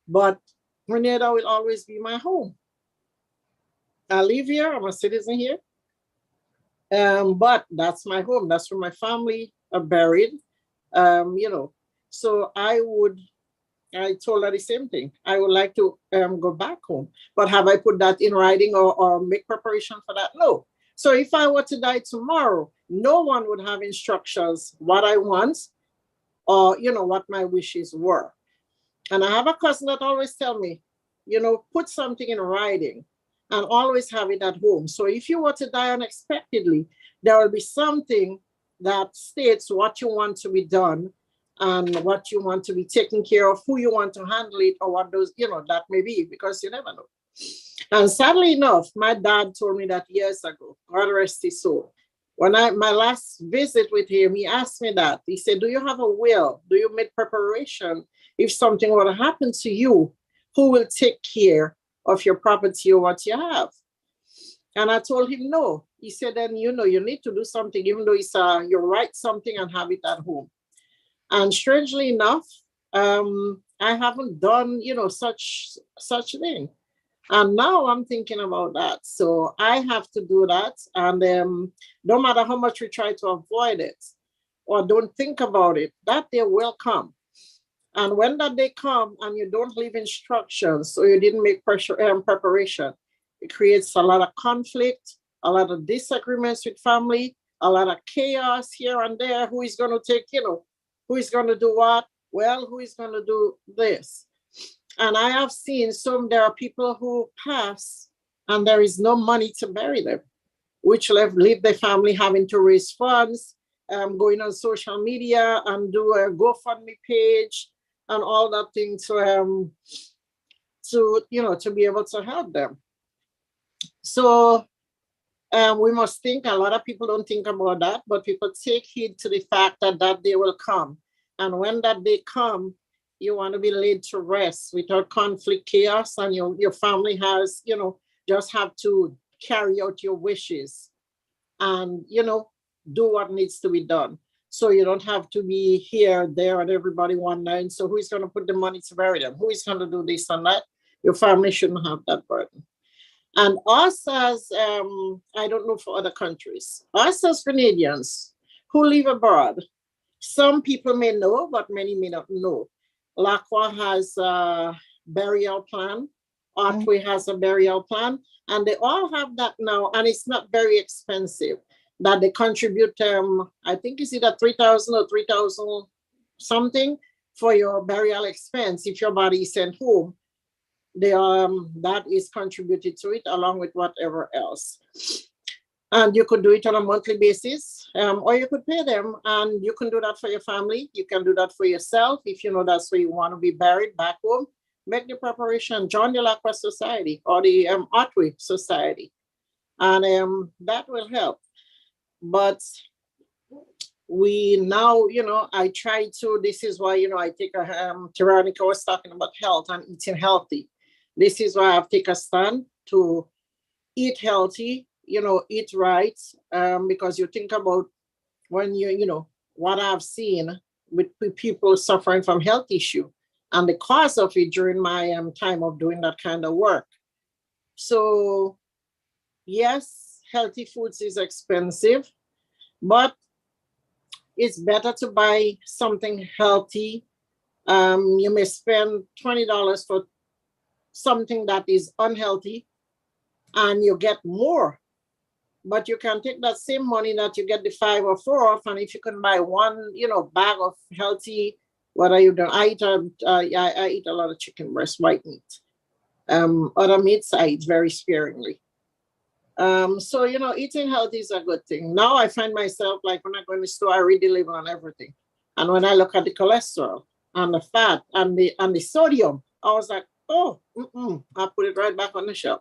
but Grenada will always be my home. I live here, I'm a citizen here. But that's my home. That's where my family are buried. So I told her the same thing. I would like to go back home. But have I put that in writing or make preparation for that? No. So if I were to die tomorrow, no one would have instructions what I want or, what my wishes were. And I have a cousin that always tell me, put something in writing and always have it at home. So if you were to die unexpectedly, there will be something that states what you want to be done and what you want to be taken care of, who you want to handle it, or what those, that may be, because you never know. And sadly enough, my dad told me that years ago, God rest his soul. When my last visit with him, he asked me that. He said, do you have a will? Do you make preparation? If something were to happen to you, who will take care of your property or what you have? And I told him no. He said, then, you need to do something, even though it's you write something and have it at home. And strangely enough, I haven't done, such thing. And now I'm thinking about that. So I have to do that. And no matter how much we try to avoid it or don't think about it, that day will come. And when that day come and you don't leave instructions or you didn't make preparation, it creates a lot of conflict, a lot of disagreements with family, a lot of chaos here and there. Who is going to take, who is going to do what? Well, who is going to do this? And I have seen there are people who pass and there is no money to bury them, which leave the family having to raise funds, going on social media and do a GoFundMe page and all that thing to be able to help them. So we must think, a lot of people don't think about that, but people take heed to the fact that that day will come. And when that day comes, you want to be laid to rest without conflict, chaos, and your family has, just have to carry out your wishes and, do what needs to be done. So you don't have to be here, there, and everybody one night. So who is going to put the money to bury them? Who is going to do this and that? Your family shouldn't have that burden. And us as, I don't know for other countries, us as Canadians who live abroad, some people may know, but many may not know. Lacroix has a burial plan. Otway has a burial plan. And they all have that now. And it's not very expensive. That they contribute, I think it's either 3,000 or 3,000 something for your burial expense. If your body is sent home, that is contributed to it along with whatever else. And you could do it on a monthly basis, or you could pay them, and you can do that for your family. You can do that for yourself. If you know that's where you want to be buried back home, make the preparation, join the Lacroix Society or the Otway Society, and that will help. But we now, I try to, this is why, I take Veronica was talking about health and eating healthy. This is why I've taken a stand to eat healthy, eat right, because you think about when what I've seen with people suffering from health issue and the cause of it during my time of doing that kind of work. So yes, healthy foods is expensive, but it's better to buy something healthy. You may spend $20 for something that is unhealthy and you get more. But you can take that same money that you get the 5 or 4 off, and if you can buy one, bag of healthy, what are you doing? I eat a lot of chicken breast, white meat. Other meats I eat very sparingly. So, eating healthy is a good thing. Now I find myself, like when I go in the store, I read the label on everything. And when I look at the cholesterol and the fat and the sodium, I was like, oh, I put it right back on the shelf.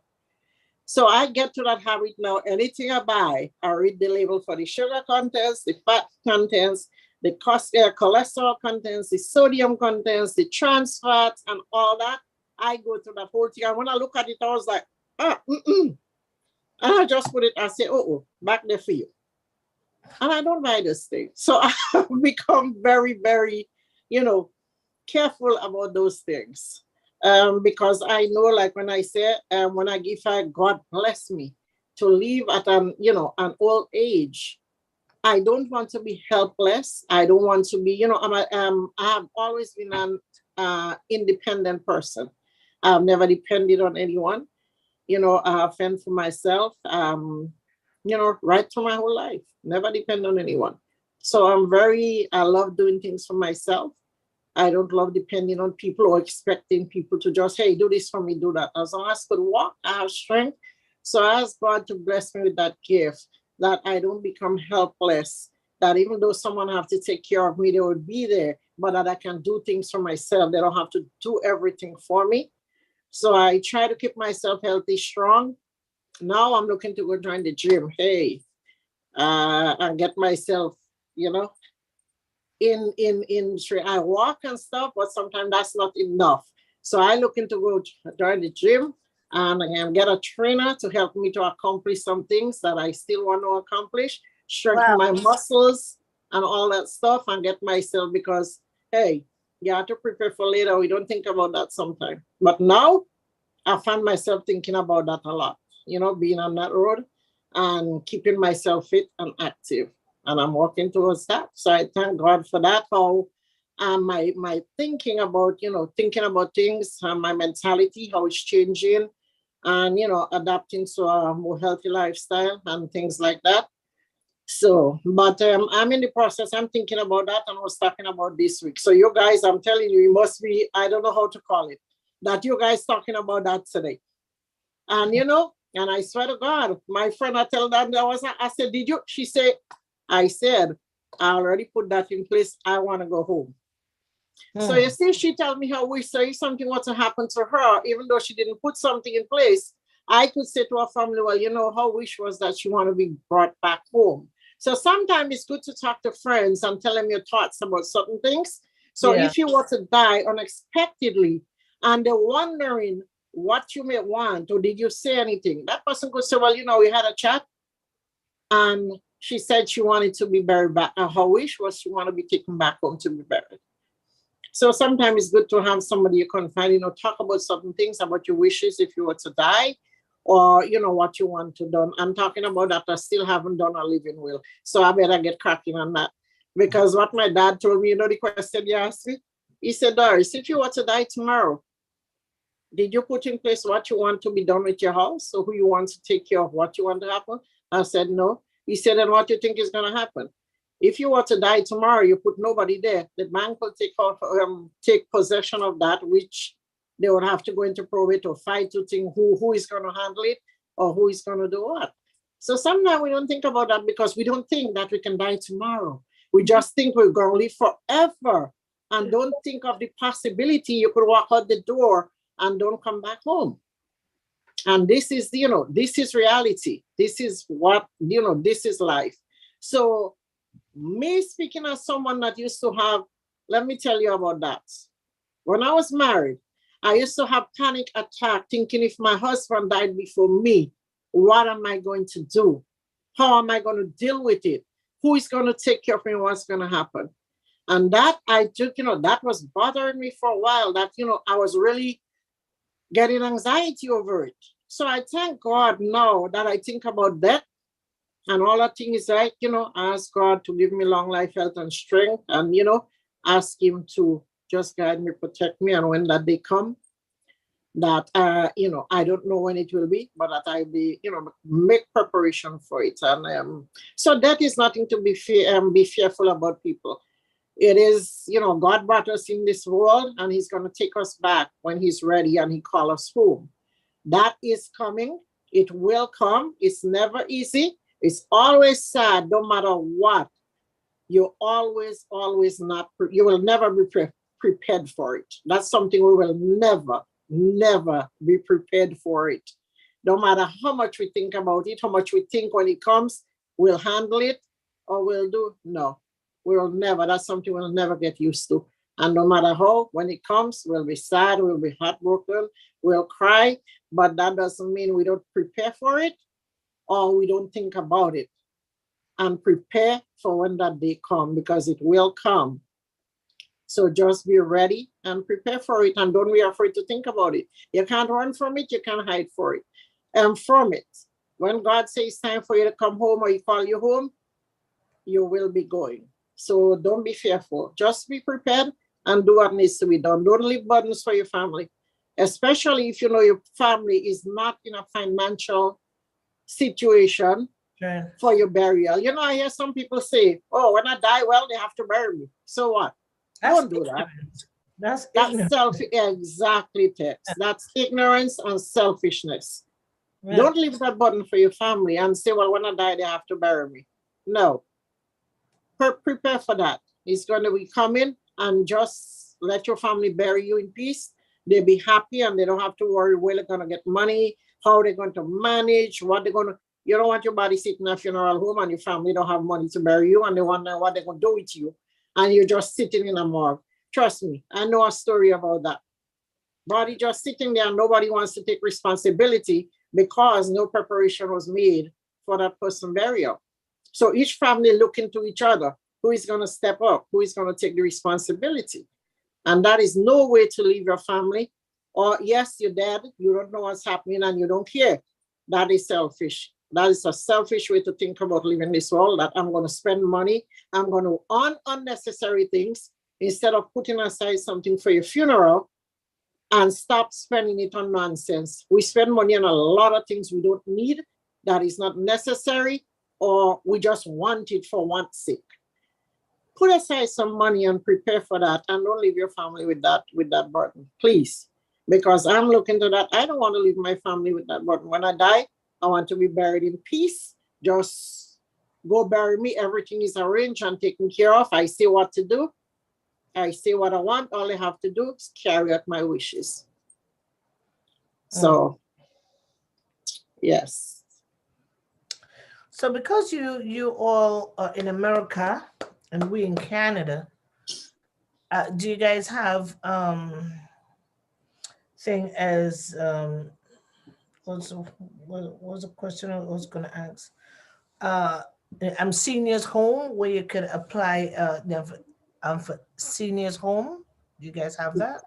So I get to that habit now. Anything I buy, I read the label for the sugar contents, the fat contents, the cholesterol contents, the sodium contents, the trans fats, and all that. I go through that whole thing. And when I look at it, I was like, and I just put it, I say, back there for you. And I don't buy this thing. So I've become very, very, careful about those things. Because I know, like when I say, God bless me to live at an old age, I don't want to be helpless. I don't want to be, I have always been an independent person. I've never depended on anyone. I fend for myself. right through my whole life. Never depend on anyone. So I love doing things for myself. I don't love depending on people or expecting people to just, hey, do this for me, do that. As long as I could walk, I have strength. So I ask God to bless me with that gift, that I don't become helpless, that even though someone have to take care of me, they would be there, but that I can do things for myself. They don't have to do everything for me. So I try to keep myself healthy, strong. Now I'm looking to go join the gym. Hey, and get myself, you know, in I walk and stuff, but sometimes that's not enough. So I looking to go join the gym and get a trainer to help me to accomplish some things that I still want to accomplish, strengthen
Wow.
my muscles and all that stuff, and get myself, because hey, you have to prepare for later. We don't think about that sometimes. But now I find myself thinking about that a lot, being on that road and keeping myself fit and active. And I'm working towards that. So I thank God for that. How my thinking about, thinking about things, my mentality, how it's changing, and, adapting to a more healthy lifestyle and things like that. So, but I'm in the process. I'm thinking about that, and I was talking about this week. So you guys, I'm telling you, it must be, I don't know how to call it, that you guys talking about that today. And and I swear to God, my friend, I tell them, I said, did you? She said, I said, I already put that in place. I want to go home. So you see, she told me how we say something was to happen to her, even though she didn't put something in place. I could say to her family, well, her wish was that she want to be brought back home. So sometimes it's good to talk to friends and tell them your thoughts about certain things. So
Yeah.
if you were to die unexpectedly and they're wondering what you may want, or did you say anything, that person could say, well, we had a chat and she said she wanted to be buried back. And her wish was she wanted to be taken back home to be buried. So sometimes it's good to have somebody you confide, talk about certain things, about your wishes if you were to die, or, what you want to do. I'm talking about that. I still haven't done a living will. So I better get cracking on that. Because what my dad told me, the question you asked me? He said, Doris, if you were to die tomorrow, did you put in place what you want to be done with your house? So who you want to take care of, what you want to happen? I said, no. He said, and what you think is going to happen? If you were to die tomorrow, you put nobody there, the bank will take possession of that, which they would have to go into probate or fight to think who is going to handle it or who is going to do what. So sometimes we don't think about that because we don't think that we can die tomorrow. We just think we're going to live forever and don't think of the possibility you could walk out the door and don't come back home. And this is, this is reality. This is what, this is life. So me speaking as someone that used to have, let me tell you about that. When I was married, I used to have panic attack thinking if my husband died before me, what am I going to do? How am I going to deal with it? Who is going to take care of me? What's going to happen? And that I took, that was bothering me for a while, that, I was really getting anxiety over it. So I thank God now that I think about that. And all that thing is like, ask God to give me long life, health, and strength. And, ask him to just guide me, protect me. And when that day come, that, I don't know when it will be, but that I be, make preparation for it. And so that is nothing to be fearful about, people. It is, God brought us in this world and he's going to take us back when he's ready and he call us home. That is coming. It will come. It's never easy. It's always sad, no matter what. You always not, you will never be prepared for it. That's something we will never be prepared for it. No matter how much we think about it, how much we think when it comes, we'll handle it or we'll do, no, we'll never. That's something we'll never get used to. And no matter how, when it comes, we'll be sad, we'll be heartbroken, we'll cry, but that doesn't mean we don't prepare for it or we don't think about it and prepare for when that day comes, because it will come. So just be ready and prepare for it and don't be afraid to think about it. You can't run from it, you can't hide for it. And from it, when God says it's time for you to come home or he call you home, you will be going. So don't be fearful. Just be prepared and do what needs to be done. Don't leave burdens for your family, especially if you know your family is not in a financial situation
Right.
for your burial. You know, I hear some people say, oh, when I die, well, they have to bury me. So what?
That's
Don't do that.
ignorant. That's
That's
ignorant.
exactly text. That's ignorance and selfishness.
Yeah.
Don't leave that button for your family and say, well, when I die, they have to bury me. No, prepare for that. It's going to be coming, and just let your family bury you in peace. They'll be happy and they don't have to worry where they're going to get money, how they're going to manage, what they're going to. You don't want your body sitting in a funeral home and your family don't have money to bury you and they wonder what they're going to do with you. And you're just sitting in a morgue. Trust me, I know a story about that. Body just sitting there and nobody wants to take responsibility because no preparation was made for that person burial. So each family looking to each other, who is going to step up, who is going to take the responsibility. And that is no way to leave your family. Or yes, you're dead, you don't know what's happening and you don't care. That is selfish. That is a selfish way to think about living this world, that I'm going to spend money, I'm going to on unnecessary things instead of putting aside something for your funeral, and stop spending it on nonsense. We spend money on a lot of things we don't need, that is not necessary, or we just want it for one's sake. Put aside some money and prepare for that, and don't leave your family with that burden, please. Because I'm looking to that. I don't want to leave my family with that burden. When I die, I want to be buried in peace. Just go bury me. Everything is arranged and taken care of. I say what to do. I say what I want. All I have to do is carry out my wishes. So, yes.
So because you all are in America and we in Canada, do you guys have thing as what's the, what was the question I was gonna ask? Uh, seniors home where you could apply for seniors home. Do you guys have that?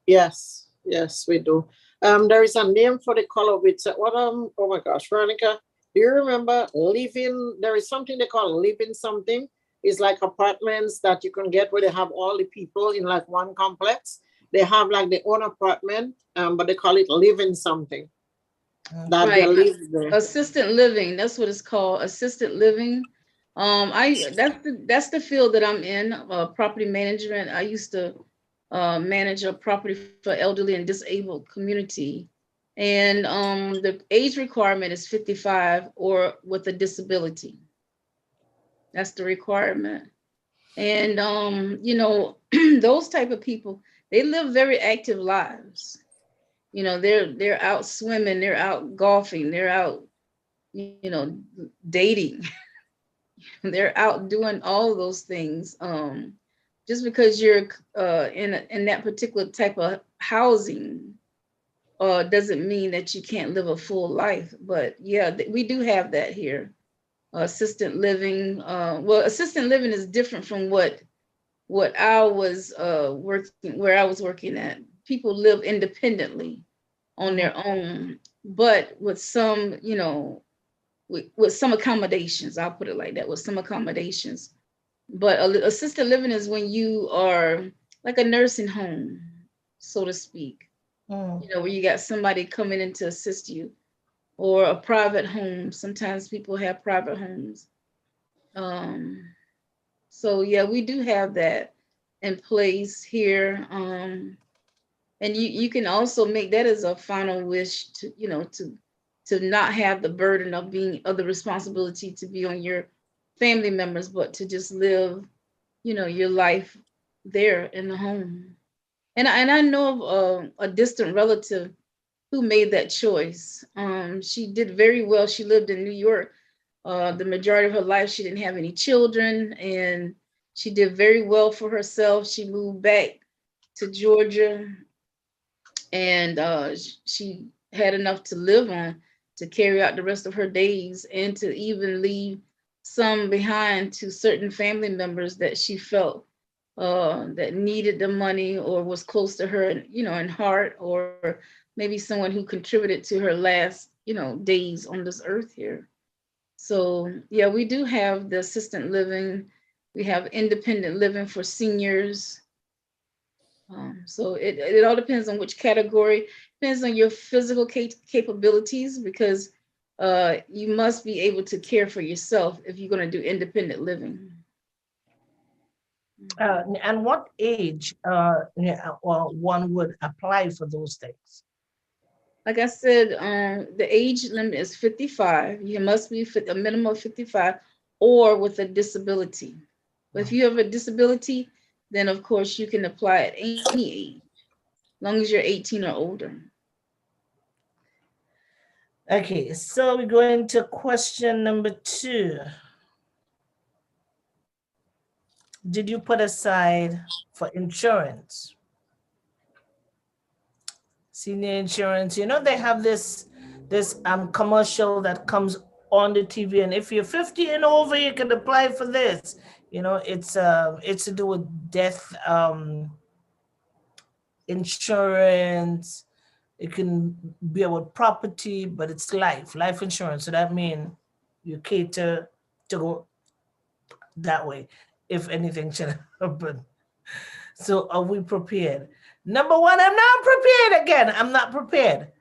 Yes, yes, we do. There is a name for the color with what oh my gosh, Veronica, do you remember living? There is something they call living something. It's like apartments that you can get where they have all the people in like one complex. They have like their own apartment, but they call it living something. That they
Right.
live there.
Assistant living, that's what it's called, assistant living. That's the field that I'm in, property management. I used to manage a property for elderly and disabled community. And the age requirement is 55 or with a disability. That's the requirement. And those type of people, they live very active lives. They're out swimming, they're out golfing, they're out, dating. They're out doing all of those things. Just because you're in that particular type of housing doesn't mean that you can't live a full life. But yeah, we do have that here. Assistant living. Well, assistant living is different from what I was working where I was working at. People live independently on their own, but with some, with some accommodations. I'll put it like that, with some accommodations. But assisted living is when you are like a nursing home, so to speak. Where you got somebody coming in to assist you, or a private home. Sometimes people have private homes. Um, so yeah, we do have that in place here. And you can also make that as a final wish to not have the burden of the responsibility to be on your family members, but to just live, your life there in the home. And I know of a distant relative who made that choice. She did very well. She lived in New York. The majority of her life, she didn't have any children, and she did very well for herself. She moved back to Georgia, and she had enough to live on to carry out the rest of her days, and to even leave some behind to certain family members that she felt that needed the money or was close to her, in heart, or maybe someone who contributed to her last, days on this earth here. So yeah, we do have the assistant living. We have independent living for seniors. So it all depends on which category, depends on your physical capabilities, because you must be able to care for yourself if you're going to do independent living.
And what age or one would apply for those things?
Like I said, the age limit is 55. You must be a minimum of 55 or with a disability. But if you have a disability, then of course you can apply at any age, as long as you're 18 or older.
Okay, so we're going to question number 2. Did you put aside for insurance? Senior insurance, you know, they have this commercial that comes on the TV, and if you're 50 and over, you can apply for this. You know, it's to do with death insurance. It can be about property, but it's life insurance. So that means you cater to go that way if anything should happen. So are we prepared? Number 1, I'm not prepared again. I'm not prepared.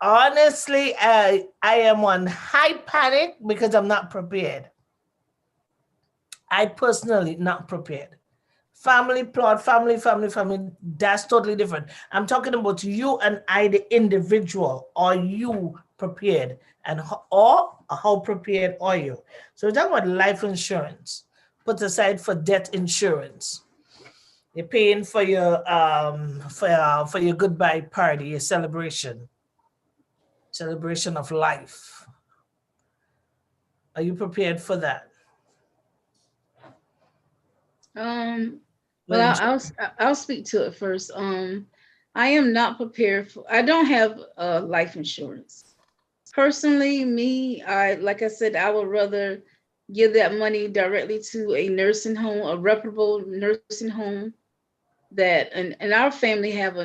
Honestly, I am on high panic because I'm not prepared. I personally not prepared. Family plot, family, that's totally different. I'm talking about you and I, the individual. Are you prepared? And or how prepared are you? So we're talking about life insurance, put aside for death insurance. You're paying for your goodbye party, your celebration of life. Are you prepared for that?
Well, I'll speak to it first. I am not prepared for. I don't have life insurance. Personally, me, like I said, I would rather give that money directly to a nursing home, a reputable nursing home. That and our family have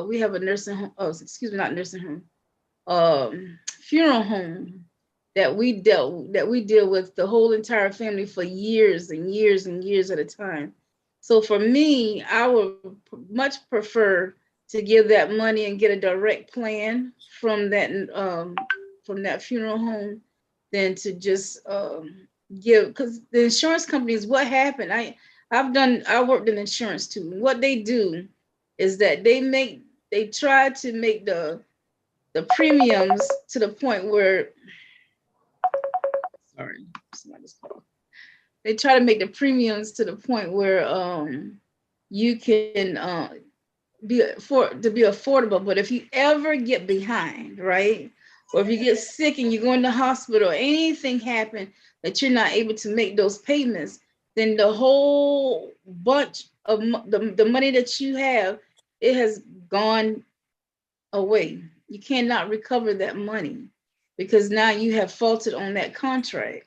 we have a nursing home. Oh, excuse me, not nursing home. Funeral home that we deal with the whole entire family for years and years and years at a time. So for me, I would much prefer to give that money and get a direct plan from that funeral home than to just give, because the insurance companies, what happened, I worked in insurance too. What they do is that they try to make the premiums to the point where, sorry, somebody's calling. They try to make the premiums to the point where you can be affordable. But if you ever get behind, right, or if you get sick and you go in the hospital, or anything happen that you're not able to make those payments, then the whole bunch of the money that you have, it has gone away. You cannot recover that money because now you have faulted on that contract.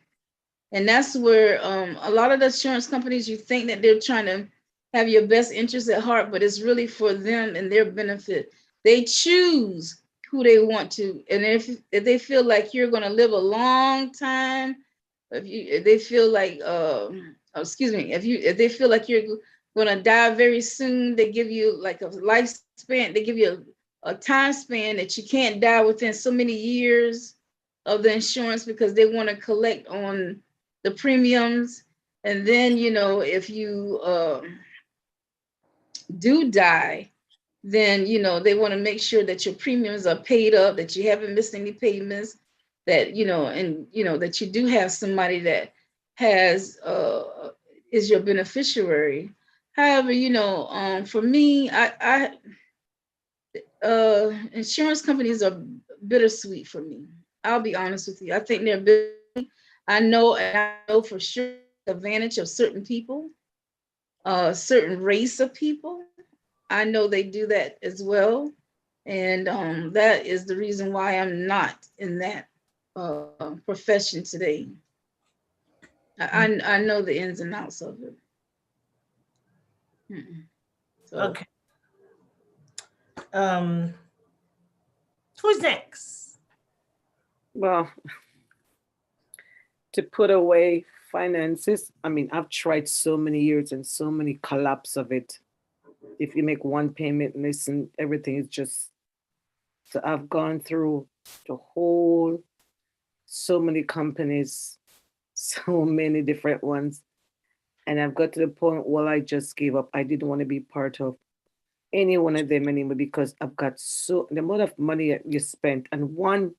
And that's where a lot of the insurance companies, you think that they're trying to have your best interest at heart, but it's really for them and their benefit. They choose who they want to. And if they feel like you're going to live a long time, if they feel like, if they feel like you're going to die very soon, they give you like a lifespan, they give you a time span that you can't die within so many years of the insurance because they want to collect on the premiums. And then, if you do die, then, they want to make sure that your premiums are paid up, that you haven't missed any payments, that, that you do have somebody that has, is your beneficiary. However, for me, insurance companies are bittersweet for me. I'll be honest with you. I think they're bittersweet. I know for sure the advantage of certain people, certain race of people. I know they do that as well. And that is the reason why I'm not in that profession today. I know the ins and outs of it. So.
Okay. Who's next?
Well, to put away finances, I mean, I've tried so many years and so many collapse of it. If you make one payment, listen, everything is just, so I've gone through the whole, so many companies, so many different ones. And I've got to the point where I just gave up. I didn't want to be part of any one of them anymore because I've got so the amount of money that you spent and one,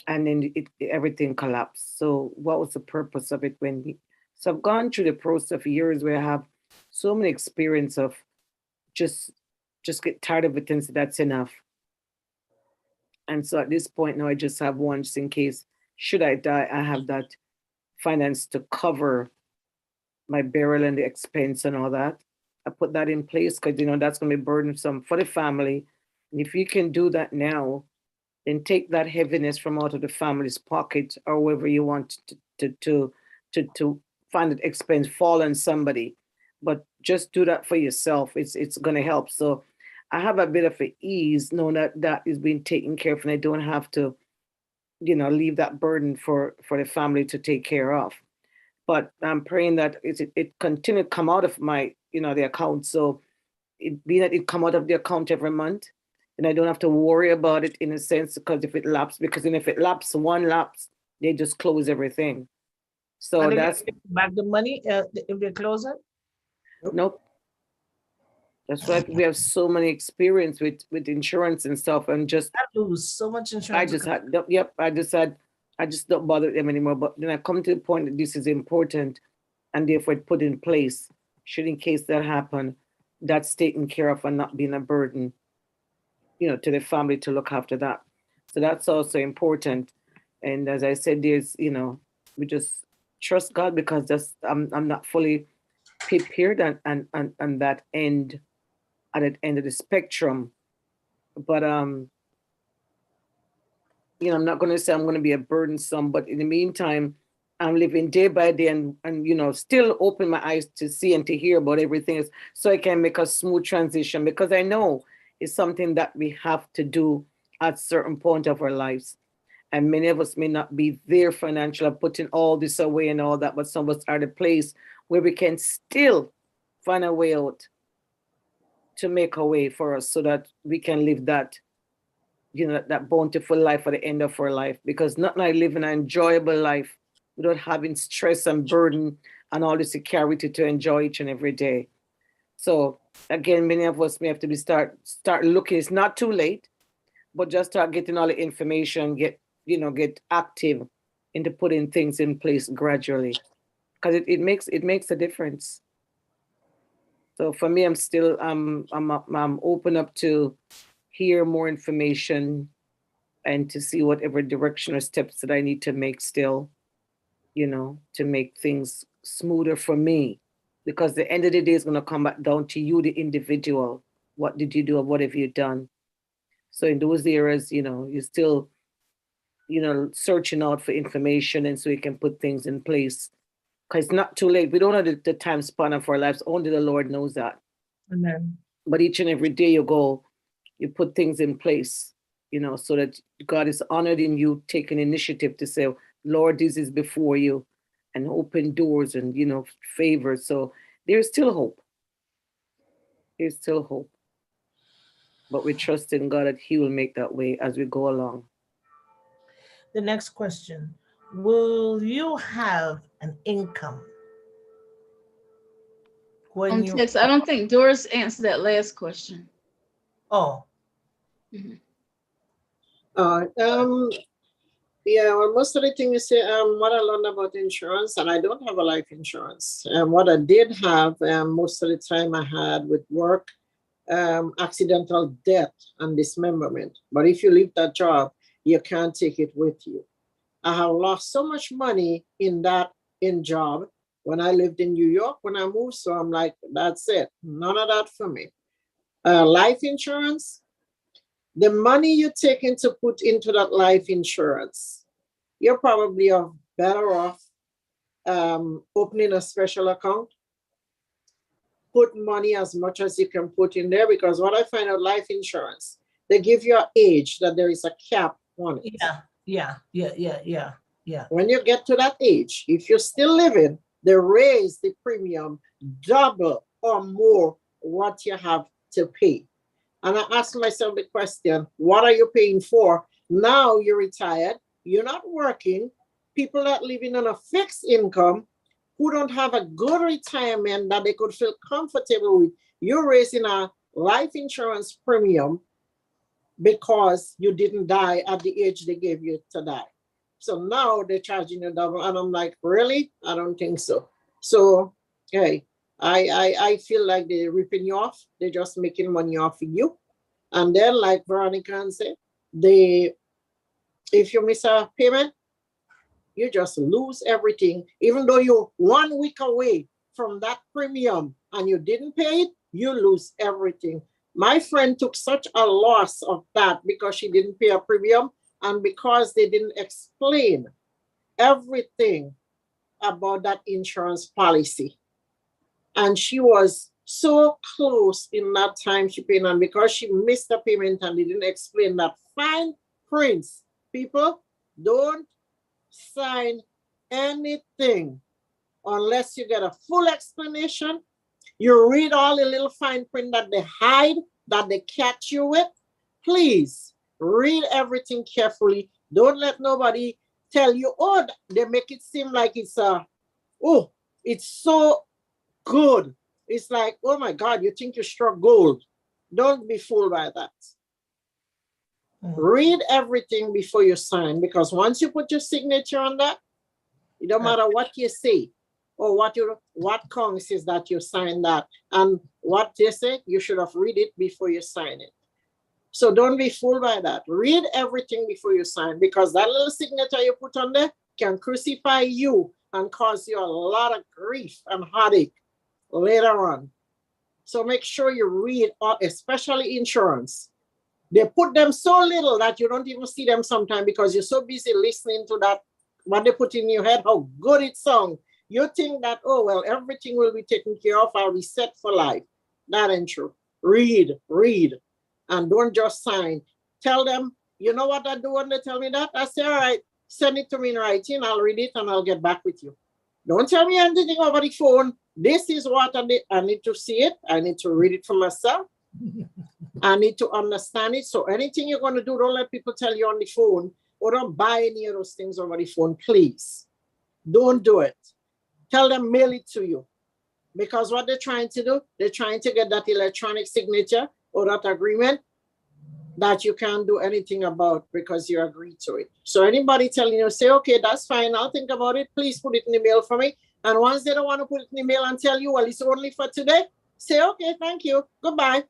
and then everything collapsed. So what was the purpose of it when we? So I've gone through the process of years where I have so many experience of just just get tired of it and say that's enough. And so at this point now I just have one just in case should I die, I have that finance to cover my burial and the expense and all that. I put that in place because that's gonna be burdensome for the family. And if you can do that now, then take that heaviness from out of the family's pocket or wherever you want to find that expense fall on somebody. But just do that for yourself. It's gonna help. So I have a bit of an ease knowing that that is being taken care of and I don't have to, leave that burden for the family to take care of. But I'm praying that it continue to come out of my, the account. So it be that it come out of the account every month and I don't have to worry about it in a sense because if it lapses, because then if it lapses, one lapse, they just close everything. So
And they
that's
get back the money if they close it?
nope. That's why we have so many experience with insurance and stuff, and just
I lose so much
I
insurance.
just had yep, I just don't bother them anymore. But then I come to the point that this is important, and therefore it put in place. Should in case that happen, that's taken care of and not being a burden, to the family to look after that. So that's also important. And as I said, we just trust God because I'm not fully prepared and that end at the end of the spectrum. But I'm not gonna say I'm gonna be a burdensome, but in the meantime, I'm living day by day and still open my eyes to see and to hear about everything else so I can make a smooth transition because I know it's something that we have to do at certain point of our lives. And many of us may not be there financially, putting all this away and all that, but some of us are the place where we can still find a way out to make a way for us so that we can live that, that bountiful life at the end of our life. Because not like living an enjoyable life without having stress and burden and all the security to enjoy each and every day. So again, many of us may have to start looking. It's not too late, but just start getting all the information, get active into putting things in place gradually. Because it makes a difference. So for me, I'm open up to hear more information and to see whatever direction or steps that I need to make still, to make things smoother for me. Because the end of the day is going to come back down to you, the individual. What did you do or what have you done? So in those areas, you're still, searching out for information and so you can put things in place. Because it's not too late. We don't know the time span of our lives. Only the Lord knows that.
Amen.
But each and every day you put things in place, so that God is honored in you taking initiative to say, Lord, this is before you and open doors and, favor. So there's still hope. There's still hope. But we trust in God that He will make that way as we go along.
The next question. Will you have an income when you
Text, I don't think Doris answered that last question.
oh
Mhm.
Yeah, well, most of the thing you say, what I learned about insurance, and I don't have a life insurance. What I did have, most of the time I had with work, accidental death and dismemberment. But if you leave that job, you can't take it with you. I have lost so much money in job when I lived in New York when I moved. So I'm like, that's it. None of that for me. Life insurance, the money you're taking to put into that life insurance, you're probably better off opening a special account, put money as much as you can put in there, because what I find out life insurance, they give you an age that there is a cap on it.
yeah.
When you get to that age, if you're still living, they raise the premium double or more what you have to pay. And I ask myself the question, what are you paying for Now you're retired, you're not working. People that living on a fixed income who don't have a good retirement that they could feel comfortable with. You're raising a life insurance premium because you didn't die at the age they gave you to die. So now they're charging you double. And I'm like, really? I don't think so. So, hey, I feel like they're ripping you off. They're just making money off of you. And then, like Veronica said, if you miss a payment, you just lose everything. Even though you're 1 week away from that premium and you didn't pay it, you lose everything. My friend took such a loss of that because she didn't pay a premium and because they didn't explain everything about that insurance policy. And she was so close in that time she paid, and because she missed the payment and they didn't explain that fine print, people, don't sign anything unless you get a full explanation. You read all the little fine print that they hide, that they catch you with. Please read everything carefully. Don't let nobody tell you, oh, they make it seem like it's oh, it's so good. It's like, oh my God, you think you struck gold. Don't be fooled by that. Read everything before you sign, because once you put your signature on that, it don't matter what you say or what counts is that you sign that. And what they say, you should have read it before you sign it. So don't be fooled by that. Read everything before you sign, because that little signature you put on there can crucify you and cause you a lot of grief and heartache later on. So make sure you read, especially insurance. They put them so little that you don't even see them sometimes because you're so busy listening to that, what they put in your head, how good it sounds. You think that, oh, well, everything will be taken care of. I'll be set for life. That ain't true. Read, and don't just sign. Tell them, you know what I do when they tell me that? I say, all right, send it to me in writing. I'll read it and I'll get back with you. Don't tell me anything over the phone. This is what I need to see it. I need to read it for myself. I need to understand it. So anything you're going to do, don't let people tell you on the phone, or don't buy any of those things over the phone, please. Don't do it. Tell them, mail it to you. Because what they're trying to do, they're trying to get that electronic signature or that agreement that you can't do anything about because you agreed to it. So anybody telling you, say, okay, that's fine, I'll think about it. Please put it in the mail for me. And once they don't want to put it in the mail and tell you, well, it's only for today, say, okay, thank you, goodbye.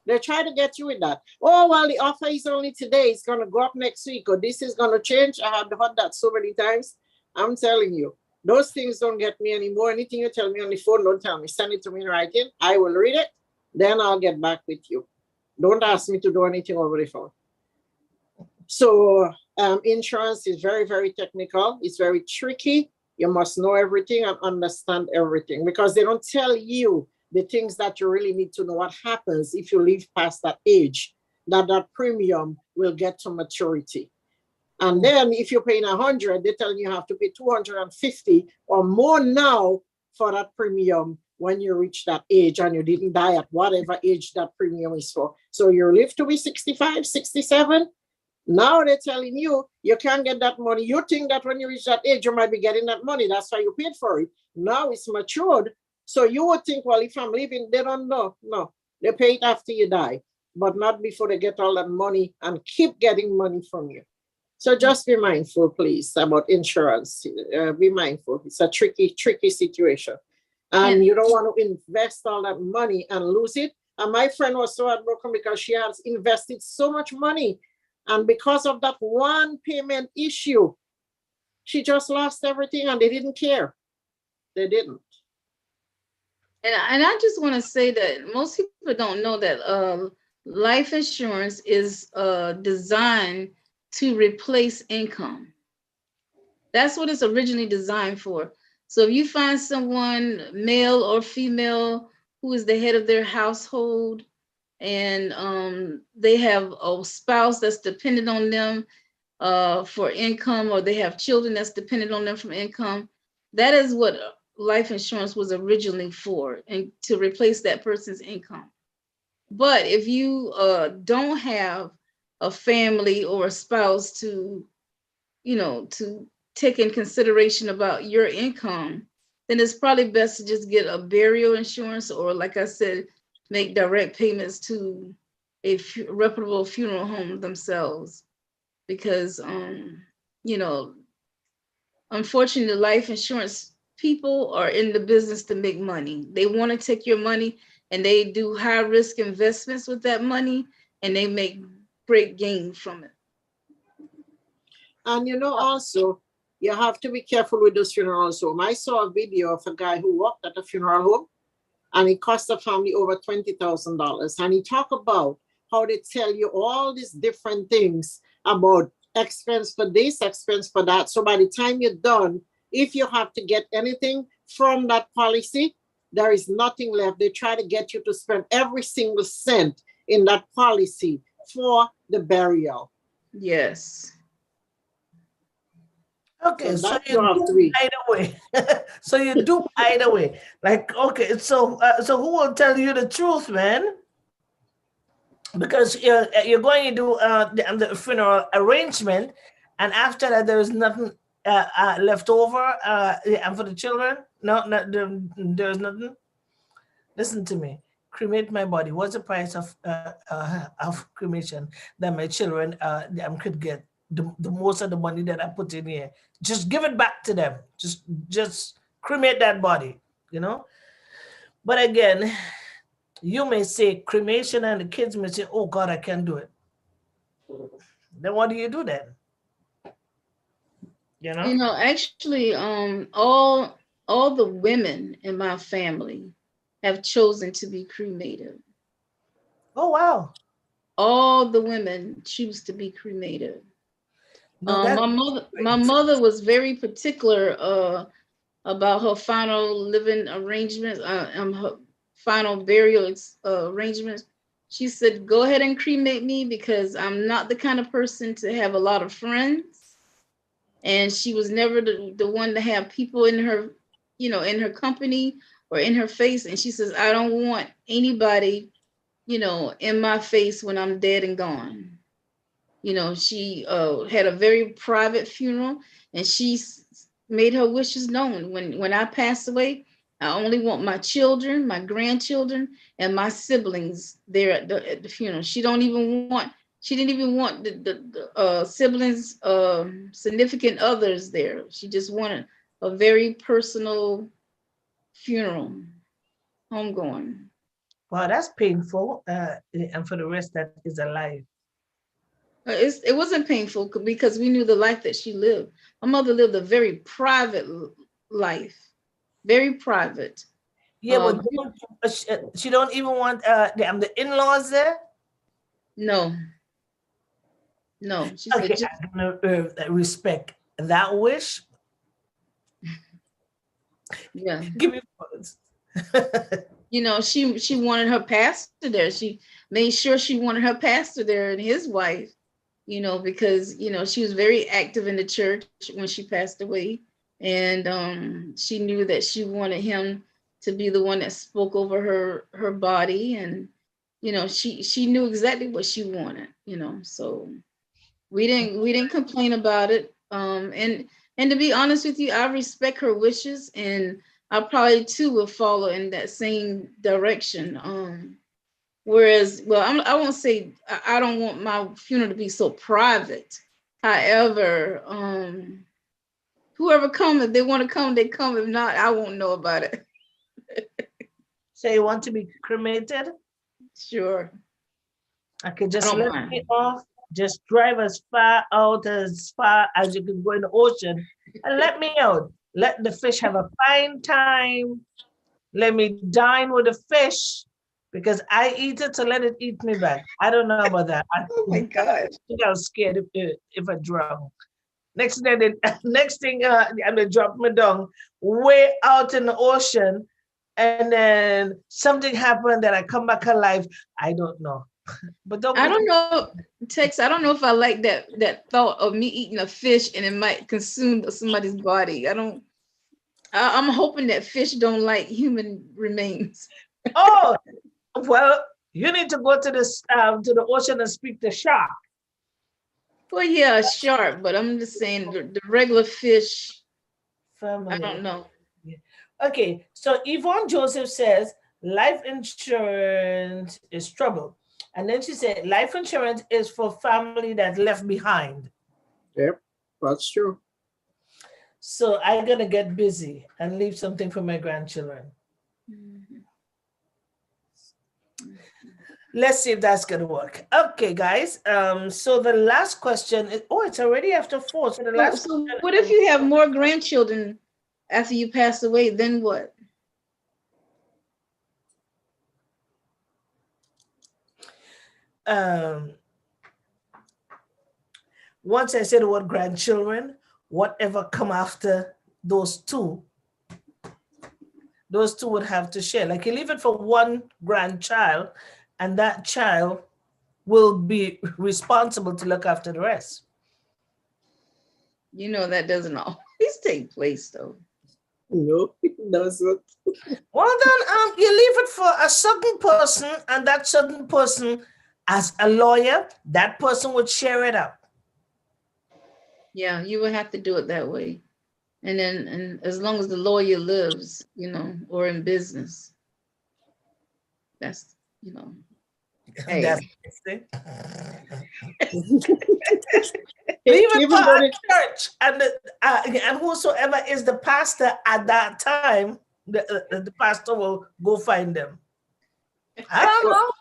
They try to get you with that. Oh, well, the offer is only today. It's going to go up next week, or this is going to change. I have heard that so many times. I'm telling you, those things don't get me anymore. Anything you tell me on the phone, don't tell me. Send it to me in writing. I will read it. Then I'll get back with you. Don't ask me to do anything over the phone. So insurance is very, very technical. It's very tricky. You must know everything and understand everything, because they don't tell you the things that you really need to know. What happens if you live past that age, that premium will get to maturity. And then if you're paying 100, they're telling you have to pay 250 or more now for that premium when you reach that age and you didn't die at whatever age that premium is for. So you live to be 65, 67. Now they're telling you you can't get that money. You think that when you reach that age, you might be getting that money. That's why you paid for it. Now it's matured. So you would think, well, if I'm leaving, they don't know. No, they pay it after you die, but not before they get all that money and keep getting money from you. So just be mindful, please, about insurance. Be mindful. It's a tricky, tricky situation. And you don't want to invest all that money and lose it. And my friend was so heartbroken because she has invested so much money. And because of that one payment issue, she just lost everything and they didn't care. They didn't.
And I just want to say that most people don't know that life insurance is designed to replace income. That's what it's originally designed for. So if you find someone, male or female, who is the head of their household, and they have a spouse that's dependent on them for income, or they have children that's dependent on them for income, that is what life insurance was originally for, and to replace that person's income. But if you don't have a family or a spouse to, to take in consideration about your income, then it's probably best to just get a burial insurance, or like I said, make direct payments to a reputable funeral home themselves. Because, you know, unfortunately, life insurance people are in the business to make money. They want to take your money and they do high risk investments with that money, and they make great gain from it.
And also, you have to be careful with those funeral homes. I saw a video of a guy who worked at a funeral home, and it cost the family over $20,000. And he talked about how they tell you all these different things about expense for this, expense for that. So by the time you're done, if you have to get anything from that policy, there is nothing left. They try to get you to spend every single cent in that policy for the burial.
Yes.
Okay, so
that
you
you have
do
to read.
either way. So you do either way. Like, okay, so who will tell you the truth, man? Because you're going to do the funeral arrangement, and after that there is nothing left over, and for the children, there's nothing. Listen to me. Cremate my body. What's the price of cremation that my children could get? The most of the money that I put in here, just give it back to them. Just cremate that body, you know. But again, you may say cremation, and the kids may say, "Oh God, I can't do it." Then what do you do then? You know?
Actually, all the women in my family have chosen to be cremated.
Oh wow.
All the women choose to be cremated.
No, that's
My mother was very particular about her final living arrangements, her final burial arrangements. She said, "Go ahead and cremate me because I'm not the kind of person to have a lot of friends." And she was never the one to have people in her, in her company or in her face. And she says, "I don't want anybody, in my face when I'm dead and gone." She had a very private funeral, and she made her wishes known. When I pass away, I only want my children, my grandchildren, and my siblings there at the funeral. She didn't even want the siblings, significant others there. She just wanted a very personal funeral, homegoing.
wow, that's painful. And for the rest that is alive.
It wasn't painful because we knew the life that she lived. My mother lived a very private life, very private.
Yeah, but she don't even want the in-laws there.
No, no. She said,
Okay, I'm gonna respect that wish.
yeah.
Give me words.
She wanted her pastor there. She made sure she wanted her pastor there and his wife, because, she was very active in the church when she passed away. And she knew that she wanted him to be the one that spoke over her body. And, she knew exactly what she wanted, so we didn't complain about it. And to be honest with you, I respect her wishes, and I probably too will follow in that same direction. Whereas, well, I won't say I don't want my funeral to be so private. However, whoever come, if they want to come, they come. If not, I won't know about it.
So you want to be cremated?
Sure.
Okay,
I
just
don't
let
mind.
me off. Just drive as far out as far as you can go in the ocean, and let me out. Let the fish have a fine time. Let me dine with the fish because I eat it, so let it eat me back. I don't know about that.
Oh my God.
think I was scared if I drown. Next thing, next thing, I'm gonna drop me down way out in the ocean, and then something happened that I come back alive. I don't know, but don't
I
put
don't know, Tex. I don't know if I like that thought of me eating a fish and it might consume somebody's body. I'm hoping that fish don't like human remains.
Oh, well, you need to go to the ocean and speak to shark.
Well, yeah, sharp, but I'm just saying the regular fish, I
Family.
don't know.
Yeah. Okay, so Yvonne Joseph says life insurance is trouble. And then she said life insurance is for family that left behind.
Yep, that's true.
So I gotta get busy and leave something for my grandchildren.
Mhm.
Let's see if that's gonna work. Okay, guys. So the last question is, oh, it's already after 4. So the last
So
question
what if
is,
you have more grandchildren after you pass away? Then what?
um once I say the word grandchildren, whatever come after those two, those two would have to share. Like you leave it for one grandchild, and that child will be responsible to look after the rest.
You know that doesn't always take place though.
No, it doesn't.
Well, then, you leave it for a certain person, and that certain person, as a lawyer, that person would share it up.
Yeah, you would have to do it that way. And as long as the lawyer lives, or in business, that's,
That's
hey.
it. Leave it for
Even though
a
they,
church, and whosoever is the pastor at that time, the pastor will go find them. I don't
well,
know.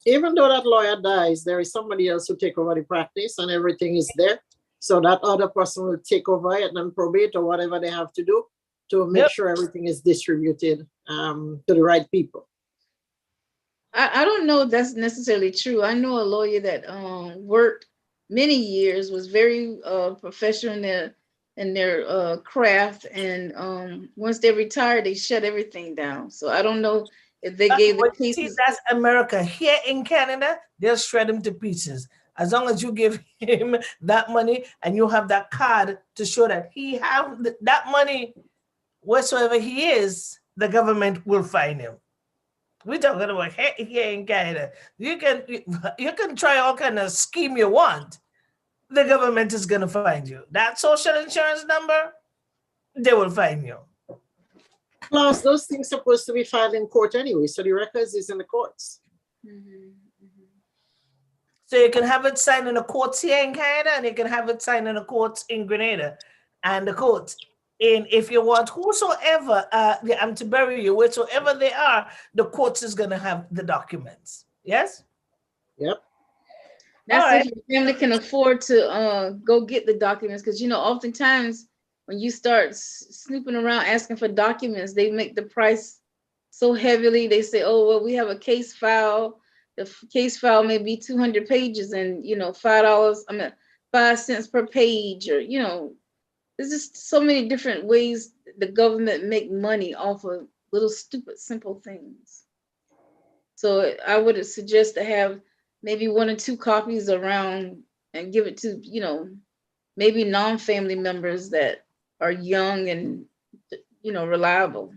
even though that lawyer dies, there is somebody else who take over the practice and everything is there. So that other person will take over it and probate or whatever they have to do to make
Yep.
sure everything is distributed to the right people.
I don't know if that's necessarily true. I know a lawyer that worked many years, was very professional in their craft, and once they retired, they shut everything down. So I don't know if they gave the
But you see,
cases.
that's America. Here in Canada, they'll shred him to pieces. As long as you give him that money and you have that card to show that he have that money, whatsoever he is, the government will find him. We're talking about here in Canada. You can try all kind of scheme you want. The government is gonna find you. That social insurance number, they will find you.
Plus, those things are supposed to be filed in court anyway. So the records is in the courts.
Mhm, mhm.
So you can have it signed in the courts here in Canada, and you can have it signed in the courts in Grenada, and the courts. And if you want whosoever, I'm to bury you, whatsoever they are, the courts is gonna have the documents. Yes.
Yep.
All
That's
right.
if your family can afford to go get the documents, because oftentimes when you start snooping around asking for documents, they make the price so heavily. They say, "Oh, well, we have a case file. The case file may be 200 pages, and $5. I mean, 5 cents per page, or there's just so many different ways the government make money off of little stupid simple things." So I would suggest to have maybe one or two copies around and give it to, maybe non-family members that are young and, reliable.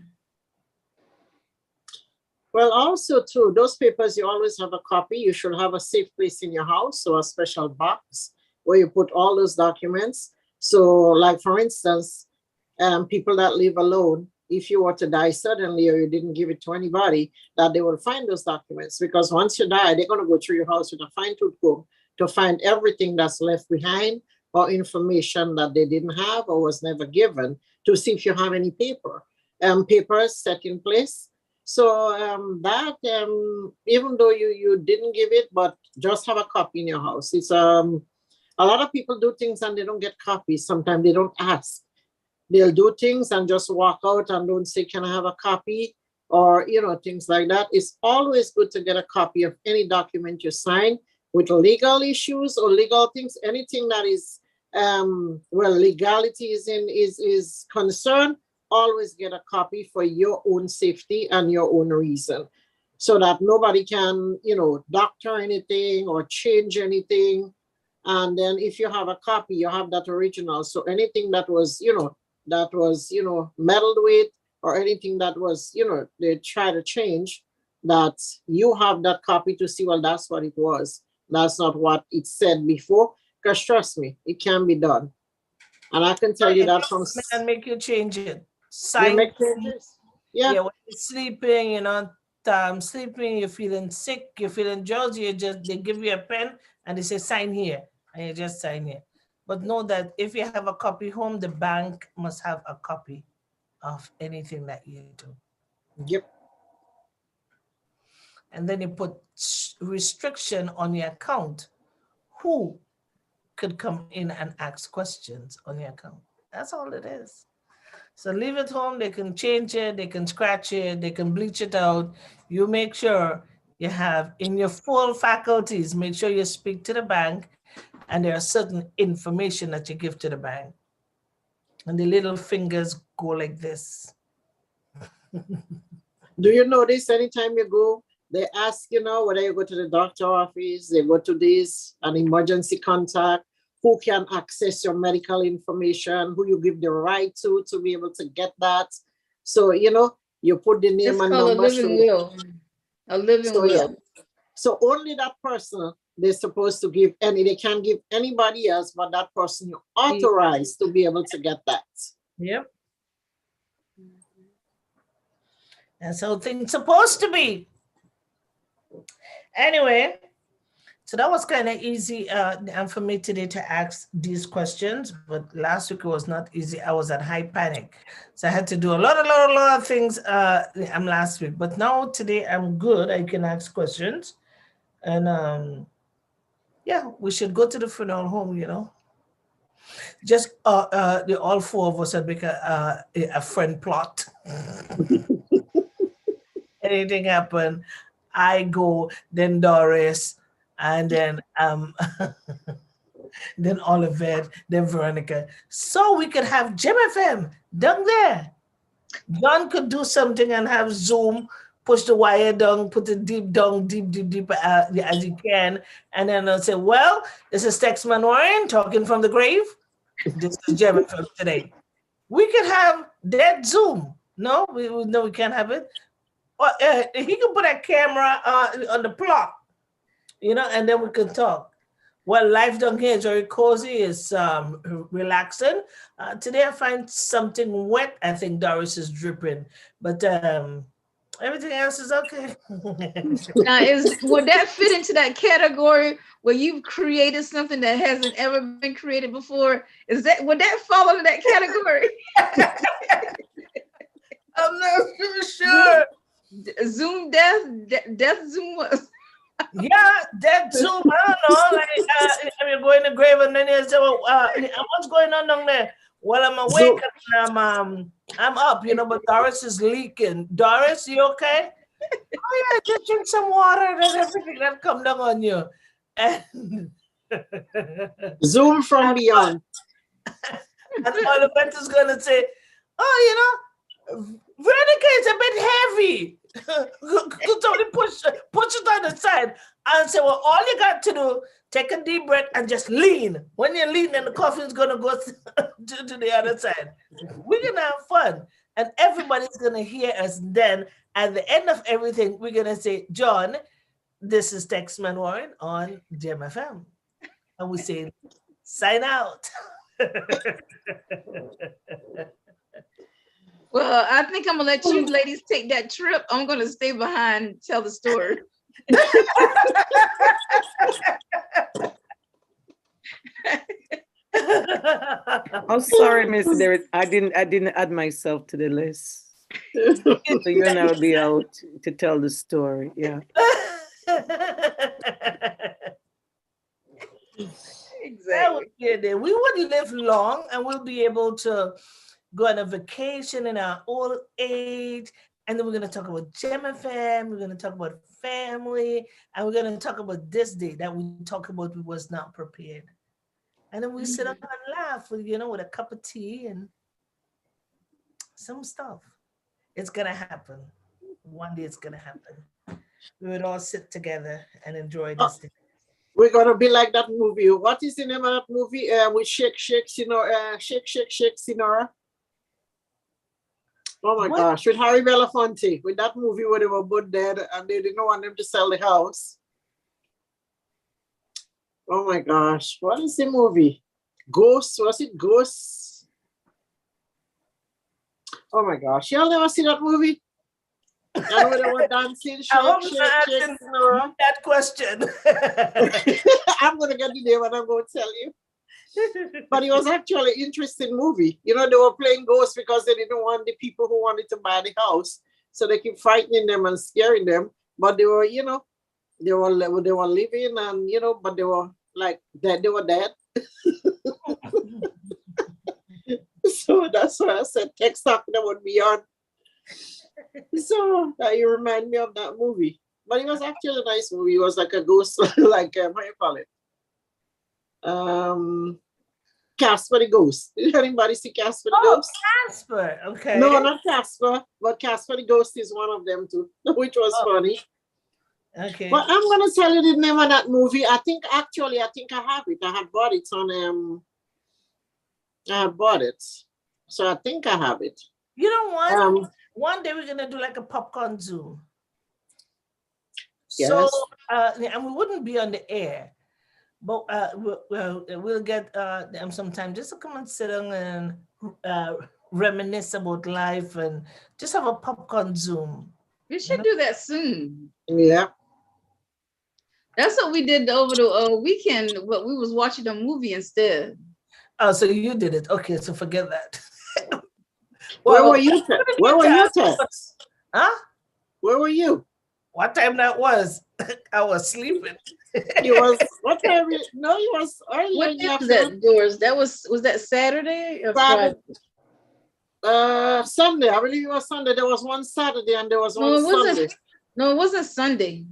Well, also too, those papers, you always have a copy. You should have a safe place in your house, so a special box where you put all those documents. So, like for instance, people that live alone, if you were to die suddenly or you didn't give it to anybody, that they will find those documents, because once you die, they're going to go through your house with a fine-tooth comb to find everything that's left behind or information that they didn't have or was never given, to see if you have any papers set in place. So that even though you didn't give it, but just have a copy in your house. It's a lot of people do things and they don't get copies. Sometimes they don't ask. They'll do things and just walk out and don't say, "Can I have a copy?" Or things like that. It's always good to get a copy of any document you sign with legal issues or legal things. Anything that is where legality is concerned, always get a copy for your own safety and your own reason, so that nobody can doctor anything or change anything. And then if you have a copy, you have that original. So anything that was meddled with, or anything that was they try to change, that you have that copy to see, well, that's what it was. That's not what it said before. Because trust me, it can be done. And I can tell you that from
and make you change it.
you
Sign.
make changes. Yeah.
Yeah, when you're sleeping, you're not sleeping, you're feeling sick, you're feeling drowsy, they give you a pen and they say sign here, and you just sign here. But know that if you have a copy home, the bank must have a copy of anything that you do.
Yep.
And then you put restriction on your account. Who could come in and ask questions on your account? That's all it is. So leave it home. They can change it. They can scratch it. They can bleach it out. You make sure you have in your full faculties, make sure you speak to the bank, and there are certain information that you give to the bank. And the little fingers go like this.
Do you notice anytime you go, they ask you now whether you go to the doctor office, they go to this, an emergency contact, who can access your medical information, who you give the right to be able to get that. So, you put the name
It's
and
called a
number.
living will. A living
So, yeah.
will.
So only that person they're supposed to give they can't give anybody else, but that person you authorized to be able to get that.
Yep. That's how things supposed to be. Anyway, so that was kind of easy and for me today to ask these questions, but last week it was not easy. I was at high panic. So I had to do a lot of things last week. But now today I'm good. I can ask questions. And yeah, we should go to the funeral home, Just the all four of us had make a friend plot. Anything happen, I go, then Doris, and then then Olivet, then Veronica. So we could have Gemfm down there. John could do something and have Zoom, push the wire down, put it deep down, deep as you can. And then I'll say, well, this is Texman Warren talking from the grave. This is Gemfm today. We could have that Zoom. No, we can't have it. Well, he could put a camera on the plot, and then we could talk. Well, life down here is very cozy, it's relaxing. Today I find something wet. I think Doris is dripping, but everything else is okay.
Now, would that fit into that category where you've created something that hasn't ever been created before? Would that fall into that category?
I'm not sure.
Zoom death Zoom was.
Yeah, that Zoom. I don't know. Like, you go in the grave and then you say, "Well, what's going on down there?" Well, I'm awake and I'm up, but Doris is leaking. Doris, you okay? Oh yeah, just drink some water and everything that come down on you. And
Zoom from beyond.
And Olivet is gonna say, "Oh, Veronica is a bit heavy. Could somebody push it on the side?" And say, "Well, all you got to do, take a deep breath and just lean. When you lean, then the coffee is gonna go to the other side. We're gonna have fun, and everybody's gonna hear us. Then at the end of everything, we're gonna say, John, this is Texman Warren on Gemfm, and we say, sign out."
Well, I think I'm gonna let you ladies take that trip. I'm gonna stay behind and tell the story.
I'm sorry, Miss Derek. I didn't add myself to the list. So you'll never be out to tell the story. Yeah.
Exactly.
We would live long and we'll be able to go on a vacation in our old age. And then we're going to talk about Gemfm, we're going to talk about family, and we're going to talk about this day that we talk about we was not prepared. And then we sit up and laugh with, with a cup of tea and some stuff. It's going to happen. One day it's going to happen. We would all sit together and enjoy this day.
We're gonna be like that movie. What is the name of that movie? With Shake, Sinora. Oh my gosh, with Harry Belafonte, with that movie where they were both dead and they didn't want them to sell the house. Oh my gosh, what is the movie? Ghost, was it Ghost? Oh my gosh, y'all never see that movie? And when they were dancing,
I hope
shake,
you're not
shake,
asking
Nora.
that question.
I'm gonna get the name and I'm gonna tell you. But it was actually an interesting movie. You know, they were playing ghosts because they didn't want the people who wanted to buy the house. So they keep frightening them and scaring them. But they were, you know, they were living and, you know, but they were like dead. They were dead. So that's why I said text talking about beyond. So that you remind me of that movie. But it was actually a nice movie. It was like a ghost, like what do you call it? Casper the Ghost. Did anybody see Casper the Ghost?
Casper. Okay.
No, not Casper, but Casper the Ghost is one of them too, which was funny.
Okay.
But I'm gonna tell you the name of that movie. I think I have it. I had bought it on I had bought it. So I think I have it.
You know what? One day we're gonna do like a popcorn Zoom.
Yes.
So and we wouldn't be on the air, but we'll get some time just to come and sit down and reminisce about life and just have a popcorn Zoom.
We should do that soon.
Yeah.
That's what we did over the weekend, but we was watching a movie instead.
Oh, so you did it. Okay, so forget that.
Where were you? Where were you, Tex?
Huh?
Where were you?
What time that was? I was sleeping.
It was what time? No, it was early.
What day was that, Doris? That was that Saturday or Friday?
Sunday. I believe it was Sunday. There was one Saturday and there was one Sunday.
No, it wasn't Sunday.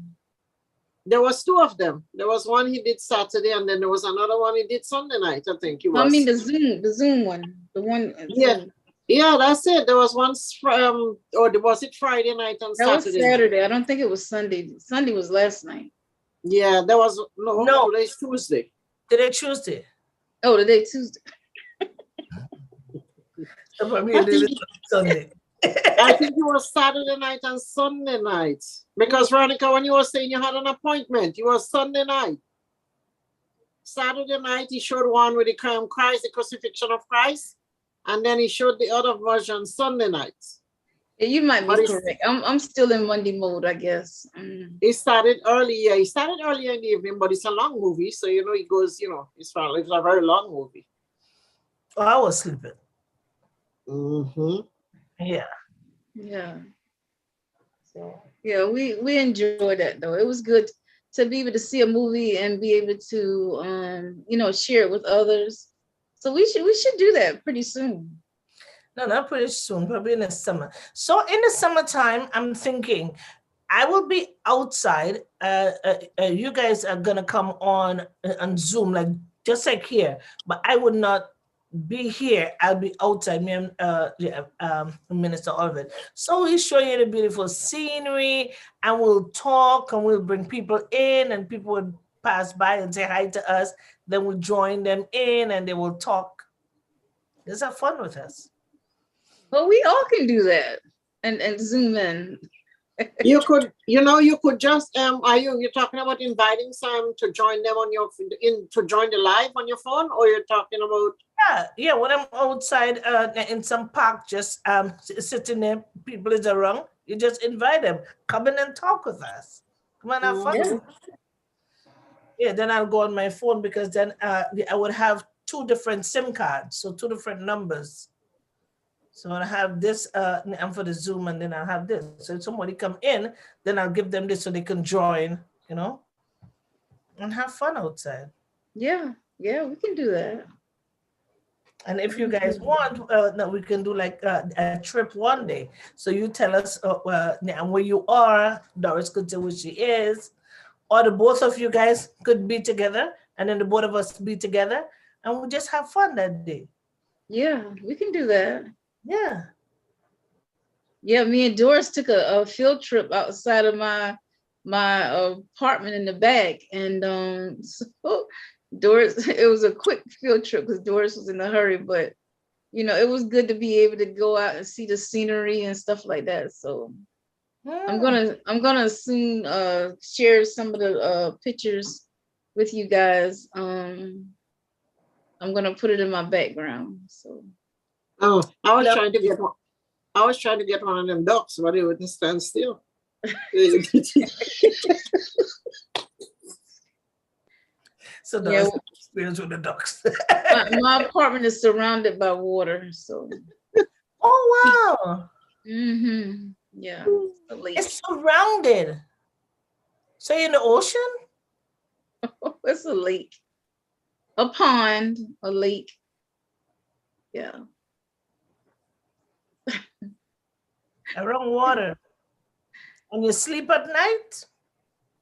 There was two of them. There was one he did Saturday, and then there was another one he did Sunday night. I think it was.
I mean the Zoom one, the one.
Yeah, yeah, that's it. There was one or was it Friday night and Saturday?
That was Saturday. I don't think it was Sunday. Sunday was last night.
Yeah, there was no. Today's Tuesday.
Today Tuesday.
Oh, today Tuesday.
Sunday.
I think it was Saturday night and Sunday night. Because Veronica, when you were saying you had an appointment, it was Sunday night. Saturday night, he showed one with the Christ, the crucifixion of Christ. And then he showed the other version Sunday night.
Yeah, you might be correct. I'm still in Monday mode, I guess.
It started early. Yeah, it started early in the evening, but it's a long movie. So, you know, it goes, you know, it's a very long movie.
Oh, I was sleeping.
Mm-hmm.
Yeah.
Yeah. So yeah, we enjoyed that though. It was good to be able to see a movie and be able to you know, share it with others. So we should do that pretty soon.
No, not pretty soon, probably in the summer. So in the summertime, I'm thinking I will be outside. You guys are gonna come on Zoom, like just like here, but I would not be here. I'll be outside. Me and Minister Orville. So we show you the beautiful scenery, and we'll talk, and we'll bring people in, and people would pass by and say hi to us. Then we'll join them in, and they will talk. Just have fun with us.
Well, we all can do that and Zoom in.
You could, you know, you could just you're talking about inviting some to join them on to join the live on your phone, or you're talking about
yeah, when I'm outside in some park, just sitting there, people is around, you just invite them, come in and talk with us. Come on, have fun. Yeah, then I'll go on my phone because then I would have two different SIM cards, so two different numbers. So I'll have this and for the Zoom, and then I'll have this. So if somebody come in, then I'll give them this so they can join, you know, and have fun outside.
Yeah, we can do that.
And if you guys want, no, we can do like a trip one day. So you tell us where you are. Doris could say where she is, or the both of you guys could be together, and then the both of us be together, and we'll just have fun that day.
Yeah, we can do that.
Yeah.
Yeah, me and Doris took a field trip outside of my apartment in the back, and so Doris, it was a quick field trip because Doris was in a hurry, but you know, it was good to be able to go out and see the scenery and stuff like that. So I'm gonna soon share some of the pictures with you guys. I'm gonna put it in my background. So
Oh, I was
No.
trying to get one. I was trying to get one of them ducks, but it wouldn't stand still.
So
Yeah.
that's the experience with the ducks.
my apartment is surrounded by water. So
Oh wow.
yeah, a lake.
It's surrounded. So you're in the ocean?
It's a lake, a pond, a lake. Yeah.
Around water. And you sleep at night?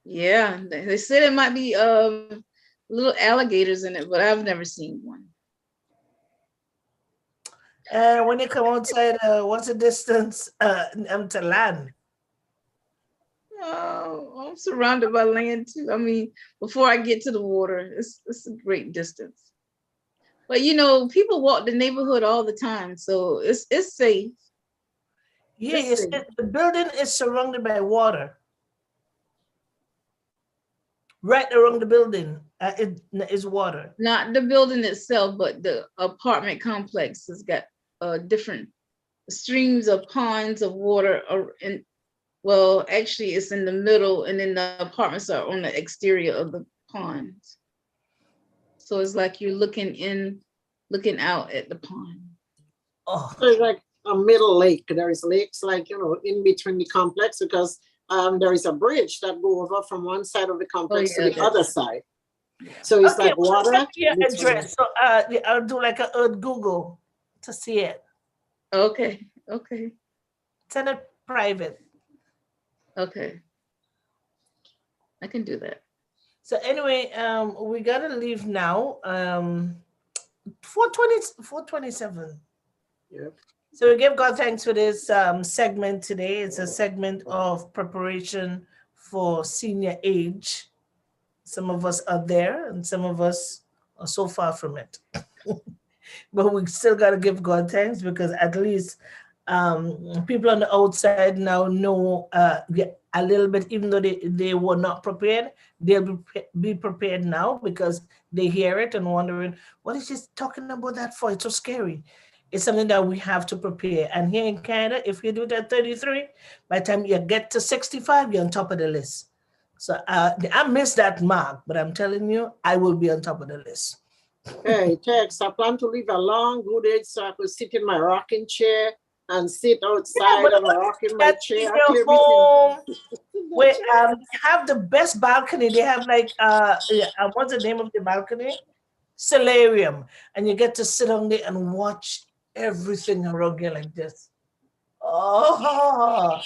Yeah, they said it might be little alligators in it, but I've never seen one.
And when you come outside, what's the distance to land?
Oh, I'm surrounded by land too. I mean, before I get to the water, it's a great distance. But you know, people walk the neighborhood all the time, so it's safe.
Yeah,
It's
you
safe.
said the building is surrounded by water. Right around the building is water.
Not the building itself, but the apartment complex has got different streams of ponds of water, and well, actually, it's in the middle, and then the apartments are on the exterior of the ponds. So it's like you're looking out at the pond.
Oh,
So it's like a middle lake. There is lakes like, in between the complex because there is a bridge that go over from one side of the complex to the other side. So it's
okay.
like
Well,
water.
send me your
between-
address. So I'll do like a Google to see it.
Okay.
Send it private.
Okay. I can do that.
So anyway, we gotta leave now. 427.
Yeah.
So we give God thanks for this segment today. It's a segment of preparation for senior age. Some of us are there, and some of us are so far from it. But we still gotta give God thanks because at least people on the outside now know a little bit, even though they were not prepared, they'll be prepared now because they hear it and wondering, what is she talking about that for? It's so scary. It's something that we have to prepare. And here in Canada, if you do it at 33, by the time you get to 65, you're on top of the list. So I missed that mark, but I'm telling you, I will be on top of the list.
Hey, Tex, I plan to live a long, good age so I could sit in my rocking chair and sit outside and rock in my
That's in
chair.
your home. We have the best balcony. They have like what's the name of the balcony? Solarium, and you get to sit on there and watch everything around you like this. Oh,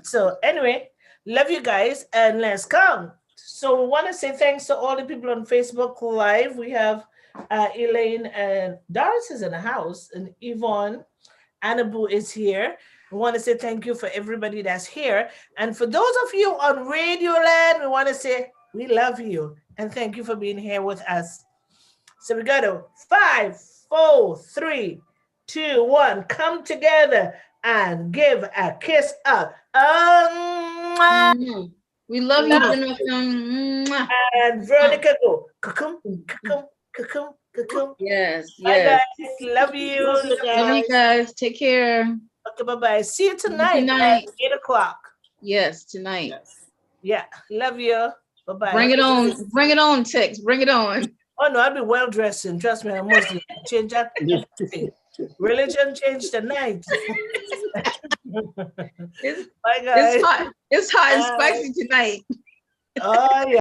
so anyway, love you guys, and let's come. So we want to say thanks to all the people on Facebook Live. We have Elaine and Doris is in the house, and Yvonne, Anabu is here. We want to say thank you for everybody that's here. And for those of you on Radio Land, we want to say we love you and thank you for being here with us. So we got to 5, 4, 3, 2, 1. Come together and give a kiss up.
We love you, Gemfm.
And Veronica go. Kakum, kakum, kakum, kakum.
Yes.
Bye guys. Love you.
Love you
Love you guys. Take care.
Okay, bye-bye. See you tonight
Tonight.
at 8 o'clock.
Yes, tonight.
Yeah, love you. Bye-bye.
Bring it on. Bring it on, Tex. Bring it on.
Oh no, I'll be well dressed and trust me, I'm Muslim. Change that everything. Religion changed the night.
It's
Bye guys.
hot. It's hot and
Bye.
spicy tonight.
Oh yeah.